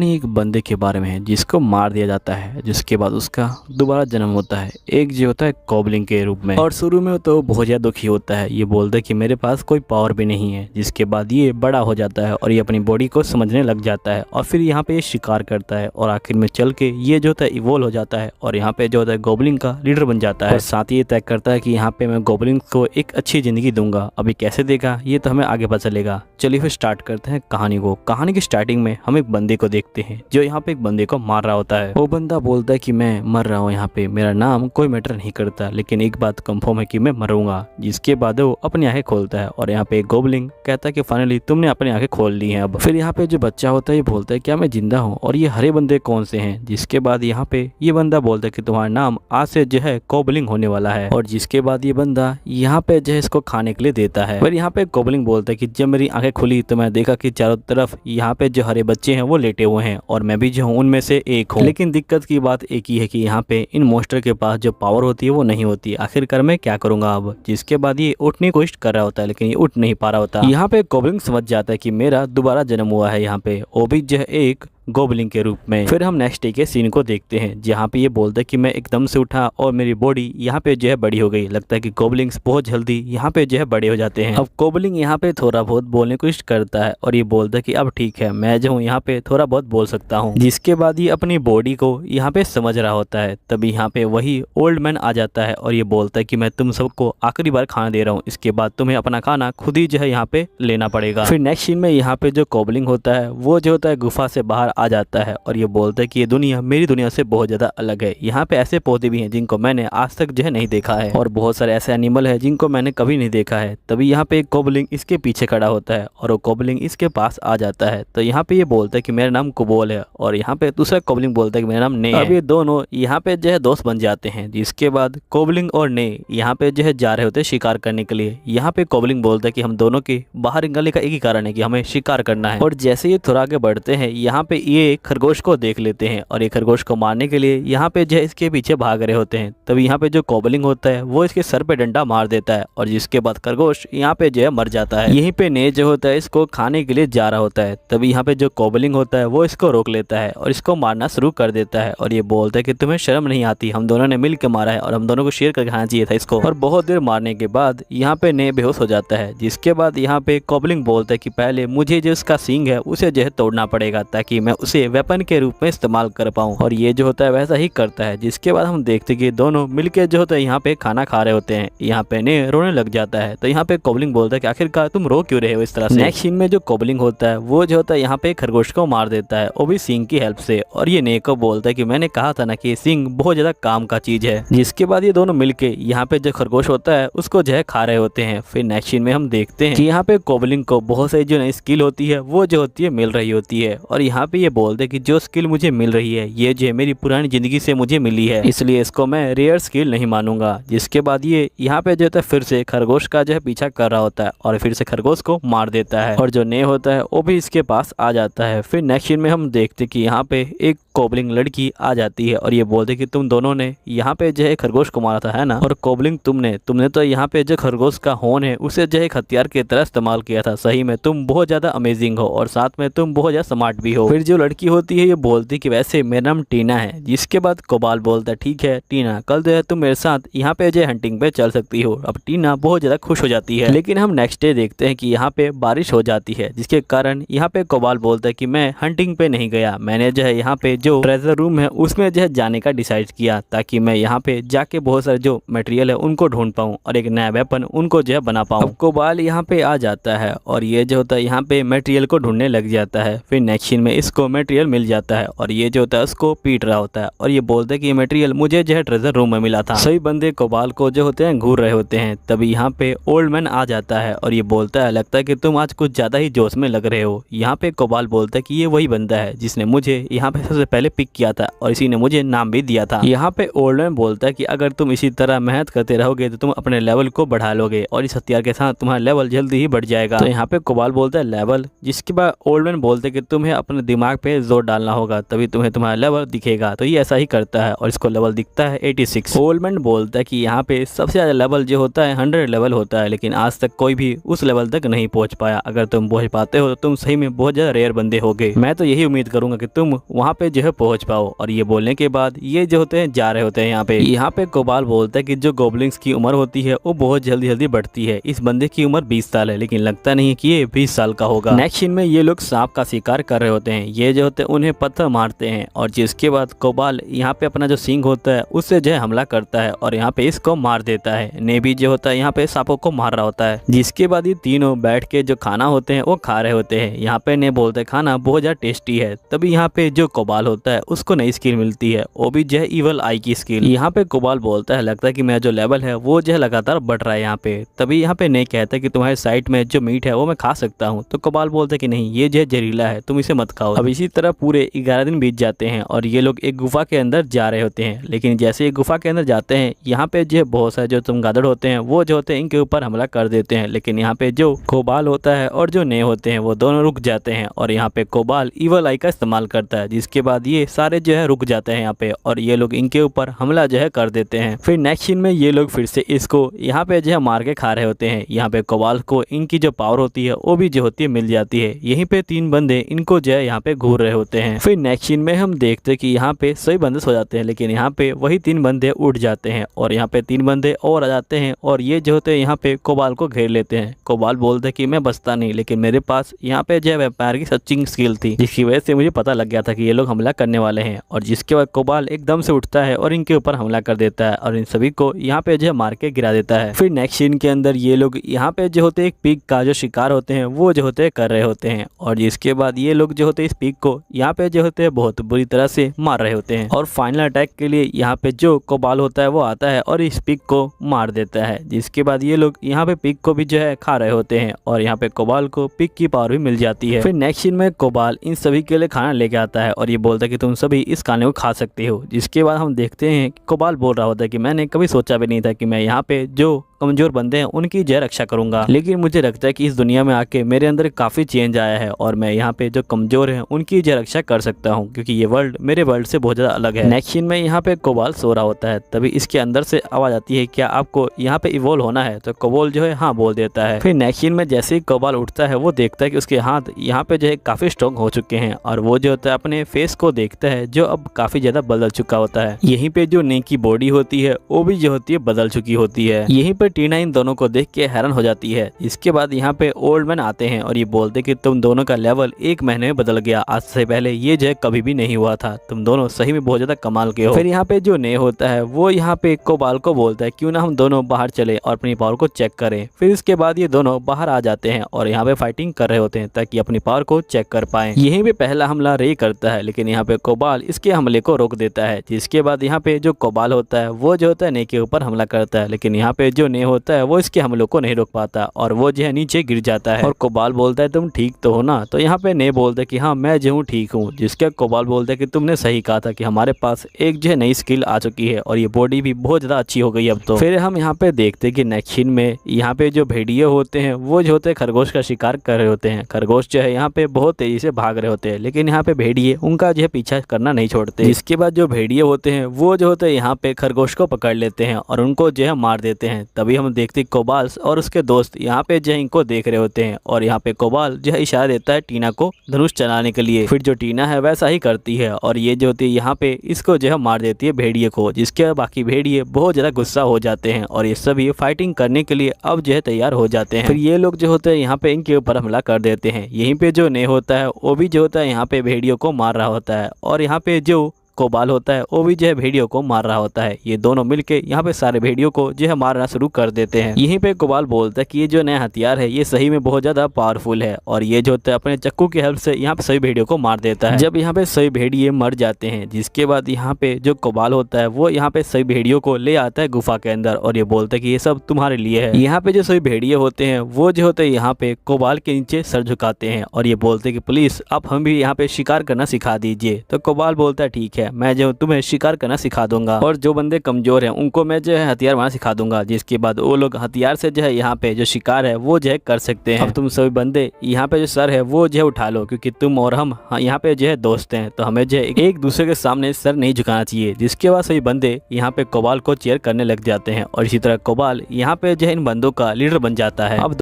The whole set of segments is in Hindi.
एक बंदे के बारे में है जिसको मार दिया जाता है, जिसके बाद उसका दोबारा जन्म होता है एक जो होता है गॉब्लिन के रूप में। और शुरू में तो बहुत ज़्यादा दुखी होता है, ये बोलता है कि मेरे पास कोई पावर भी नहीं है। जिसके बाद ये बड़ा हो जाता है और ये अपनी बॉडी को समझने लग जाता है और फिर यहाँ पे ये शिकार करता है और आखिर में चल के ये जो होता है इवॉल्व हो जाता है और यहाँ पे जो होता है गॉब्लिन का लीडर बन जाता है। और साथ ही ये तय करता है कि यहाँ पे मैं गॉब्लिन को एक अच्छी जिंदगी दूंगा। अभी कैसे देगा ये तो हमें आगे पता चलेगा। चलिए फिर स्टार्ट करते हैं कहानी को। कहानी की स्टार्टिंग में हम एक बंदे को देखते हैं जो यहाँ पे एक बंदे को मार रहा होता है। वो बंदा बोलता है कि मैं मर रहा हूँ, यहाँ पे मेरा नाम कोई मैटर नहीं करता, लेकिन एक बात कंफर्म है कि मैं मरूंगा। जिसके बाद वो अपनी आंखें खोलता है और यहाँ पे गॉब्लिन कहता है कि फाइनली तुमने अपनी आंखें खोल ली हैं। अब फिर यहाँ पे जो बच्चा होता है ये बोलता है क्या मैं जिंदा हूँ और ये हरे बंदे कौन से हैं। जिसके बाद यहाँ पे ये बंदा बोलता है कि तुम्हारा नाम आज से जो है गॉब्लिन होने वाला है। और जिसके बाद ये बंदा यहाँ पे जो है इसको खाने के लिए देता है। फिर यहाँ पे गॉब्लिन बोलता है कि जब मेरी आंखें खुली तो मैं देखा कि चारों तरफ यहाँ पे जो हरे बच्चे हैं वो लेटे हुए हैं और मैं भी जो हूँ उनमें से एक हूँ। लेकिन दिक्कत की बात एक ही है कि यहाँ पे इन मोस्टर के पास जो पावर होती है वो नहीं होती। आखिरकार मैं क्या करूंगा अब। जिसके बाद ये उठने की कोशिश कर रहा होता है लेकिन ये उठ नहीं पा रहा होता। यहाँ पे गॉब्लिन समझ जाता है कि मेरा दोबारा जन्म हुआ है यहाँ पे, वो भी जो है एक गॉब्लिन के रूप में। फिर हम नेक्स्ट डे के सीन को देखते हैं जहाँ पे ये बोलता है कि मैं एकदम से उठा और मेरी बॉडी यहाँ पे जो है बड़ी हो गई। लगता है कि गॉब्लिन्स बहुत जल्दी यहाँ पे जो है बड़े हो जाते हैं। अब गॉब्लिन यहाँ पे थोड़ा बहुत बोलने की कोशिश करता है और ये बोलता है कि अब ठीक है, मैं जो हूँ यहाँ पे थोड़ा बहुत बोल सकता हूँ। जिसके बाद ये अपनी बॉडी को यहाँ पे समझ रहा होता है। तभी यहाँ पे वही ओल्ड मैन आ जाता है और ये बोलता है कि मैं तुम सबको आखिरी बार खाना दे रहा हूँ, इसके बाद तुम्हें अपना खाना खुद ही जो है यहाँ पे लेना पड़ेगा। फिर नेक्स्ट सीन में यहाँ पे जो गॉब्लिन होता है वो जो होता है गुफा से बाहर आ जाता है और ये बोलता है कि ये दुनिया मेरी दुनिया से बहुत ज्यादा अलग है। यहाँ पे ऐसे पौधे भी हैं जिनको मैंने आज तक जो है नहीं देखा है और बहुत सारे ऐसे एनिमल है जिनको मैंने कभी नहीं देखा है। तभी यहाँ पे एक गॉब्लिन इसके पीछे खड़ा होता है और वो गॉब्लिन इसके पास आ जाता है। तो यहाँ पे ये बोलता है कि मेरा नाम कुबोल है और यहाँ पे दूसरा गॉब्लिन बोलता है कि मेरा नाम ने है। अब ये दोनों यहाँ पे जो है दोस्त बन जाते हैं। जिसके बाद गॉब्लिन और ने यहाँ पे जो है जा रहे होते हैं शिकार करने के लिए। यहाँ पे गॉब्लिन बोलता है कि हम दोनों के बाहर निकलने का एक ही कारण है कि हमें शिकार करना है। और जैसे ये थोड़ा आगे बढ़ते हैं यहाँ पे ये खरगोश को देख लेते हैं और ये खरगोश को मारने के लिए यहाँ पे जो है इसके पीछे भाग रहे होते हैं। तभी यहाँ पे जो गॉब्लिन होता है वो इसके सर पे डंडा मार देता है और जिसके बाद खरगोश यहाँ पे जो है मर जाता है। यहीं पे ने जो होता है इसको खाने के लिए जा रहा होता है। तभी यहाँ पे जो गॉब्लिन होता है वो इसको रोक लेता है और इसको मारना शुरू कर देता है और ये बोलता है कि तुम्हें शर्म नहीं आती, हम दोनों ने मिल के मारा है और हम दोनों को शेयर करके खाना चाहिए था इसको। और बहुत देर मारने के बाद यहाँ पे ने बेहोश हो जाता है। जिसके बाद यहाँ पे गॉब्लिन बोलता है कि पहले मुझे जो उसका सींग है उसे जो है तोड़ना पड़ेगा ताकि मैं उसे वेपन के रूप में इस्तेमाल कर पाऊं। और ये जो होता है वैसा ही करता है। जिसके बाद हम देखते हैं कि दोनों मिलके जो होता है यहाँ पे खाना खा रहे होते हैं। यहाँ पे ने रोने लग जाता है। तो यहाँ पे गॉब्लिन बोलता है कि आखिरकार तुम रो क्यों रहे हो इस तरह से। नेक्स्ट सीन में जो गॉब्लिन होता है वो जो होता है यहाँ पे खरगोश को मार देता है, वो भी सींग की हेल्प से। और ये ने को बोलता है कि मैंने कहा था ना कि सींग बहुत ज्यादा काम का चीज है। जिसके बाद ये दोनों मिलके यहाँ पे जो खरगोश होता है उसको जो है खा रहे होते हैं। फिर नेक्स्ट सीन में हम देखते हैं कि यहाँ पे गॉब्लिन को बहुत सारी जो नई स्किल होती है वो जो होती है मिल रही होती है। और यहाँ पे ये बोलते हैं कि जो स्किल मुझे मिल रही है ये जो मेरी पुरानी जिंदगी से मुझे मिली है, इसलिए इसको मैं रेयर स्किल नहीं मानूंगा। जिसके बाद ये यहाँ पे जो होता है फिर से खरगोश का जो है पीछा कर रहा होता है और फिर से खरगोश को मार देता है और जो ने होता है वो भी इसके पास आ जाता है। फिर नेक्स्ट सीन में हम देखते कि यहाँ पे एक गॉब्लिन लड़की आ जाती है और ये बोलते कि तुम दोनों ने यहाँ पे जो है खरगोश को मारा था है ना। और गॉब्लिन तुमने तो यहाँ पे जो खरगोश का होन है उसे जो है हथियार की तरह इस्तेमाल किया था। सही में तुम बहुत ज्यादा अमेजिंग हो और साथ में तुम बहुत ज्यादा स्मार्ट भी हो। फिर जो लड़की होती है ये बोलती कि वैसे मेरा नाम टीना है। जिसके बाद कोबाल बोलता है ठीक है टीना, कल जो है तुम मेरे साथ यहाँ पे जो हंटिंग पे चल सकती हो। अब टीना बहुत ज्यादा खुश हो जाती है। लेकिन हम नेक्स्ट डे देखते हैं कि यहाँ पे बारिश हो जाती है जिसके कारण यहाँ पे कोबाल बोलता है कि मैं हंटिंग पे नहीं गया, मैंने जो है यहाँ पे जो ट्रेजर रूम है उसमें जो है जाने का डिसाइड किया ताकि मैं यहाँ पे जाके बहुत सारे जो मटेरियल है उनको ढूंढ पाऊँ और एक नया वेपन उनको जो है बना पाऊँ। कोबाल यहाँ पे आ जाता है और ये जो होता है यहाँ पे मटेरियल को ढूंढने लग जाता है। फिर नेक्स्ट सीन में इसको मटेरियल मिल जाता है और ये जो होता है उसको पीट रहा होता है और ये बोलते हैं कि ये मटेरियल मुझे जो है ट्रेजर रूम में मिला था। सभी बंदे कोबाल को जो होते हैं घूर रहे होते हैं। तभी यहाँ पे ओल्ड मैन आ जाता है और ये बोलता है लगता है कि तुम आज कुछ ज्यादा ही जोश में लग रहे हो। यहाँ पे कोबाल बोलता है कि ये वही बंदा है जिसने मुझे यहाँ पे सबसे पहले पिक किया था और इसी ने मुझे नाम भी दिया था। यहाँ पे ओल्ड मैन बोलता है कि अगर तुम इसी तरह मेहनत करते रहोगे तो तुम अपने लेवल को बढ़ा लोगे और इस हथियार के साथ तुम्हारा लेवल जल्दी ही बढ़ जाएगा। तो यहाँ पे कोबाल बोलता है लेवल। जिसके बाद ओल्ड मैन बोलते हैं कि तुम्हें अपने दिमाग दिमाग पे जोर डालना होगा, तभी तुम्हें तुम्हारा लेवल दिखेगा। तो ये ऐसा ही करता है और इसको लेवल दिखता है 86। ओल्डमैन बोलता है कि यहाँ पे सबसे ज़्यादा लेवल जो होता है 100 लेवल होता है, लेकिन आज तक कोई भी उस लेवल तक नहीं पहुँच पाया। अगर तुम पहुँच पाते हो तो तुम सही में बहुत ज़्यादा रेयर बंदे होगे। मैं तो यही उम्मीद करूंगा कि तुम वहाँ पे जो है पहुँच पाओ। और ये बोलने के बाद ये जो होते हैं जा रहे होते हैं। यहाँ पे कोबाल बोलता है कि जो गोबलिंग्स की उम्र होती है वो बहुत जल्दी जल्दी बढ़ती है। इस बंदे की उम्र 20 साल है, लेकिन लगता नहीं है कि ये 20 साल का होगा। नेक्स्ट सीन में ये लोग सांप का शिकार कर रहे होते हैं। ये जो होते हैं उन्हें पत्थर मारते हैं और जिसके बाद कोबाल यहाँ पे अपना जो सींग होता है उससे जो है हमला करता है और यहाँ पे इसको मार देता है। नेबी जो होता है यहाँ पे सांपों को मार रहा होता है। जिसके बाद ये तीनों बैठ के जो खाना होते हैं वो खा रहे होते हैं। यहाँ पे ने बोलते हैं खाना बहुत ज्यादा टेस्टी है। तभी यहाँ पे जो कोबाल होता है उसको नई स्किल मिलती है, वो भी जो है इवल आई की स्किल। यहाँ पे कोबाल बोलता है लगता है कि मेरा जो लेवल है वो जो है लगातार बढ़ रहा है यहाँ पे। तभी यहाँ पे ने कहता है कि तुम्हारे साइड में जो मीट है वो मैं खा सकता हूँ। तो कोबाल बोलता है कि नहीं, ये जो है जहरीला है, तुम इसे मत खाओ। अब इसी तरह पूरे 11 दिन बीत जाते हैं और ये लोग एक गुफा के अंदर जा रहे होते हैं। लेकिन जैसे ये गुफा के अंदर जाते हैं यहाँ पे जो बहुत सारे जो चमगादड़ होते हैं वो जो होते हैं इनके ऊपर हमला कर देते हैं। लेकिन यहाँ पे जो कोबाल होता है और जो ने होते हैं वो दोनों रुक जाते हैं और यहाँ पे कोबाल इवल आई का इस्तेमाल करता है। जिसके बाद ये सारे जो है रुक जाते हैं यहाँ पे और ये लोग इनके ऊपर हमला जो है कर देते हैं। फिर नेक्स्ट सीन में ये लोग फिर से इसको यहाँ पे जो है मार के खा रहे होते हैं। यहाँ पे कोबाल को इनकी जो पावर होती है वो भी जो होती है मिल जाती है। यहीं पे 3 बंदे इनको जो है यहाँ पे घूर रहे होते हैं। फिर नेक्स्ट सीन में हम देखते हैं कि यहाँ पे सभी बंदे सो जाते हैं, लेकिन यहाँ पे वही 3 बंदे उठ जाते हैं और यहाँ पे 3 बंदे और आ जाते हैं और ये जो होते हैं यहाँ पे कोबाल को घेर लेते हैं। कोबाल बोलते हैं कि मैं बचता नहीं, लेकिन मेरे पास यहाँ पे जो है व्यापार की सच्ची स्किल थी, जिसकी वजह से मुझे पता लग गया था कि ये लोग हमला करने वाले हैं। और जिसके बाद कोबाल एकदम से उठता है और इनके ऊपर हमला कर देता है और इन सभी को यहाँ पे जो है मार के गिरा देता है। फिर नेक्स्ट सीन के अंदर ये लोग यहाँ पे जो होते हैं एक पिग का जो शिकार होते हैं वो जो होते हैं कर रहे होते हैं और जिसके बाद ये लोग जो होते हैं इस पिग को यहाँ पे जो होते हैं बहुत बुरी तरह से मार रहे होते हैं। और फाइनल अटैक के लिए यहाँ पे जो कोबाल होता है वो आता है और इस पिग को मार देता है। जिसके बाद ये लोग यहाँ पे पिग को भी जो है खा रहे होते हैं और यहाँ पे कोबाल को पिग की पावर भी मिल जाती है। फिर नेक्स्ट सीन में कोबाल इन सभी के लिए खाना लेके आता है और ये बोलता है कि तुम सभी इस खाने को खा सकते हो। जिसके बाद हम देखते हैं कि कोबाल बोल रहा होता है कि मैंने कभी सोचा भी नहीं था कि मैं यहाँ पे जो कमजोर बंदे हैं उनकी जय रक्षा करूंगा, लेकिन मुझे लगता है कि इस दुनिया में आके मेरे अंदर काफी चेंज आया है और मैं यहाँ पे जो कमजोर हैं उनकी जय रक्षा कर सकता हूँ, क्योंकि ये वर्ल्ड मेरे वर्ल्ड से बहुत ज्यादा अलग है। नेक्स्ट सीन में यहाँ पे कोबाल सो रहा होता है, तभी इसके अंदर से आवाज आती है क्या आपको यहाँ पे इवोल्व होना है? तो कोबाल जो है हाँ बोल देता है। फिर नेक्स्ट सीन में जैसे ही कोबाल उठता है वो देखता है कि उसके हाथ यहाँ पे जो है काफी स्ट्रॉन्ग हो चुके हैं और वो जो होता है अपने फेस को देखता है जो अब काफी ज्यादा बदल चुका होता है। यहीं पे जो ने की बॉडी होती है वो भी जो होती है बदल चुकी होती है। यहीं पे टीना इन दोनों को देख के हैरान हो जाती है। इसके बाद यहाँ पे ओल्ड मैन आते हैं और ये बोलते कि तुम दोनों का लेवल 1 महीने में बदल गया, आज से पहले ये जो है कभी भी नहीं हुआ था, तुम दोनों सही में बहुत ज्यादा कमाल के हो। फिर यहाँ पे जो ने होता है वो यहाँ पे कोबाल को बोलता है क्यों ना हम दोनों बाहर चले और अपनी पावर को चेक करें। फिर इसके बाद ये दोनों बाहर आ जाते हैं और यहाँ पे फाइटिंग कर रहे होते हैं ताकि अपनी पावर को चेक कर पाए। यहीं पे पहला हमला रे करता है, लेकिन यहाँ पे कोबाल इसके हमले को रोक देता है। जिसके बाद यहाँ पे जो कोबाल होता है वो जो होता है ने के ऊपर हमला करता है, लेकिन यहाँ पे जो ने होता है वो इसके हमलों को नहीं रोक पाता और वो जो है नीचे गिर जाता है। और कोबाल बोलता है तुम ठीक तो हो ना? तो यहाँ पे ने बोलता है कि हाँ मैं जो हूँ ठीक हूँ। जिसके कोबाल बोलता है कि तुमने सही कहा था कि हमारे पास एक जो है नई स्किल आ चुकी है और ये बॉडी भी बहुत ज्यादा अच्छी हो गई अब तो। फिर हम यहाँ पे देखते हैं कि नेक्स्ट सीन में यहाँ पे जो भेड़िए होते हैं वो जो होते हैं खरगोश का शिकार कर रहे होते हैं। खरगोश जो है यहाँ पे बहुत तेजी से भाग रहे होते हैं, लेकिन यहाँ पे भेड़िए उनका जो है पीछा करना नहीं छोड़ते। इसके बाद जो भेड़िए होते हैं वो जो होते हैं यहाँ पे खरगोश को पकड़ लेते हैं और उनको जो है मार देते हैं। तभी हम देखते कोबाल और उसके दोस्त यहाँ पे जो है इनको देख रहे होते हैं और यहाँ पे कोबाल जो है इशारा देता है टीना को धनुष चलाने के लिए। फिर जो टीना है वैसा ही करती है और ये जो होती है यहाँ पे इसको जो है मार देती है भेड़िए को। जिसके बाकी भेड़िए बहुत ज्यादा गुस्सा हो जाते हैं और ये सभी फाइटिंग करने के लिए अब जो है तैयार हो जाते हैं। फिर ये लोग जो होते हैं यहाँ पे इनके ऊपर हमला कर देते हैं। यहीं पे जो ने होता है वो भी जो होता है यहाँ पे भेड़ियों को मार रहा होता है और यहाँ पे जो कोबाल होता है वो भी जो है भेड़ियों को मार रहा होता है। ये दोनों मिलके यहाँ पे सारे भेड़ियों को जो है मारना शुरू कर देते हैं। यहीं पे कोबाल बोलता है कि ये जो नया हथियार है ये सही में बहुत ज्यादा पावरफुल है और ये जो होता है अपने चक्कू की हेल्प से यहाँ पे सभी भेड़ियों को मार देता है। जब यहाँ पे सभी भेड़िए मर जाते हैं, जिसके बाद यहाँ पे जो कोबाल होता है वो यहाँ पे सभी भेड़ियों को ले आता है गुफा के अंदर और ये बोलता है कि ये सब तुम्हारे लिए है। यहाँ पे जो सभी भेड़िए होते हैं वो जो होते हैं यहाँ पे कोबाल के नीचे सर झुकाते हैं और ये बोलते हैं कि प्लीज आप हम भी यहाँ पे शिकार करना सिखा दीजिए। तो कोबाल बोलता है ठीक है, है, मैं जो तुम्हें शिकार करना सिखा दूंगा और जो बंदे कमज़ोर हैं उनको मैं जो है हथियार बनाना सिखा दूंगा, जिसके बाद वो लोग हथियार से जो है यहाँ पे जो शिकार है वो जो है कर सकते हैं। अब तुम सभी बंदे यहाँ पे जो सर है वो जो है उठा लो, क्योंकि तुम और हम यहाँ पे जो है दोस्त हैं, तो हमें जो है एक दूसरे के सामने सर नहीं झुकाना चाहिए। जिसके बाद सभी बंदे यहाँ पे कोबाल को चेयर करने लग जाते हैं और इसी तरह कोबाल यहाँ पे जो है इन बंदों का लीडर बन जाता है। अब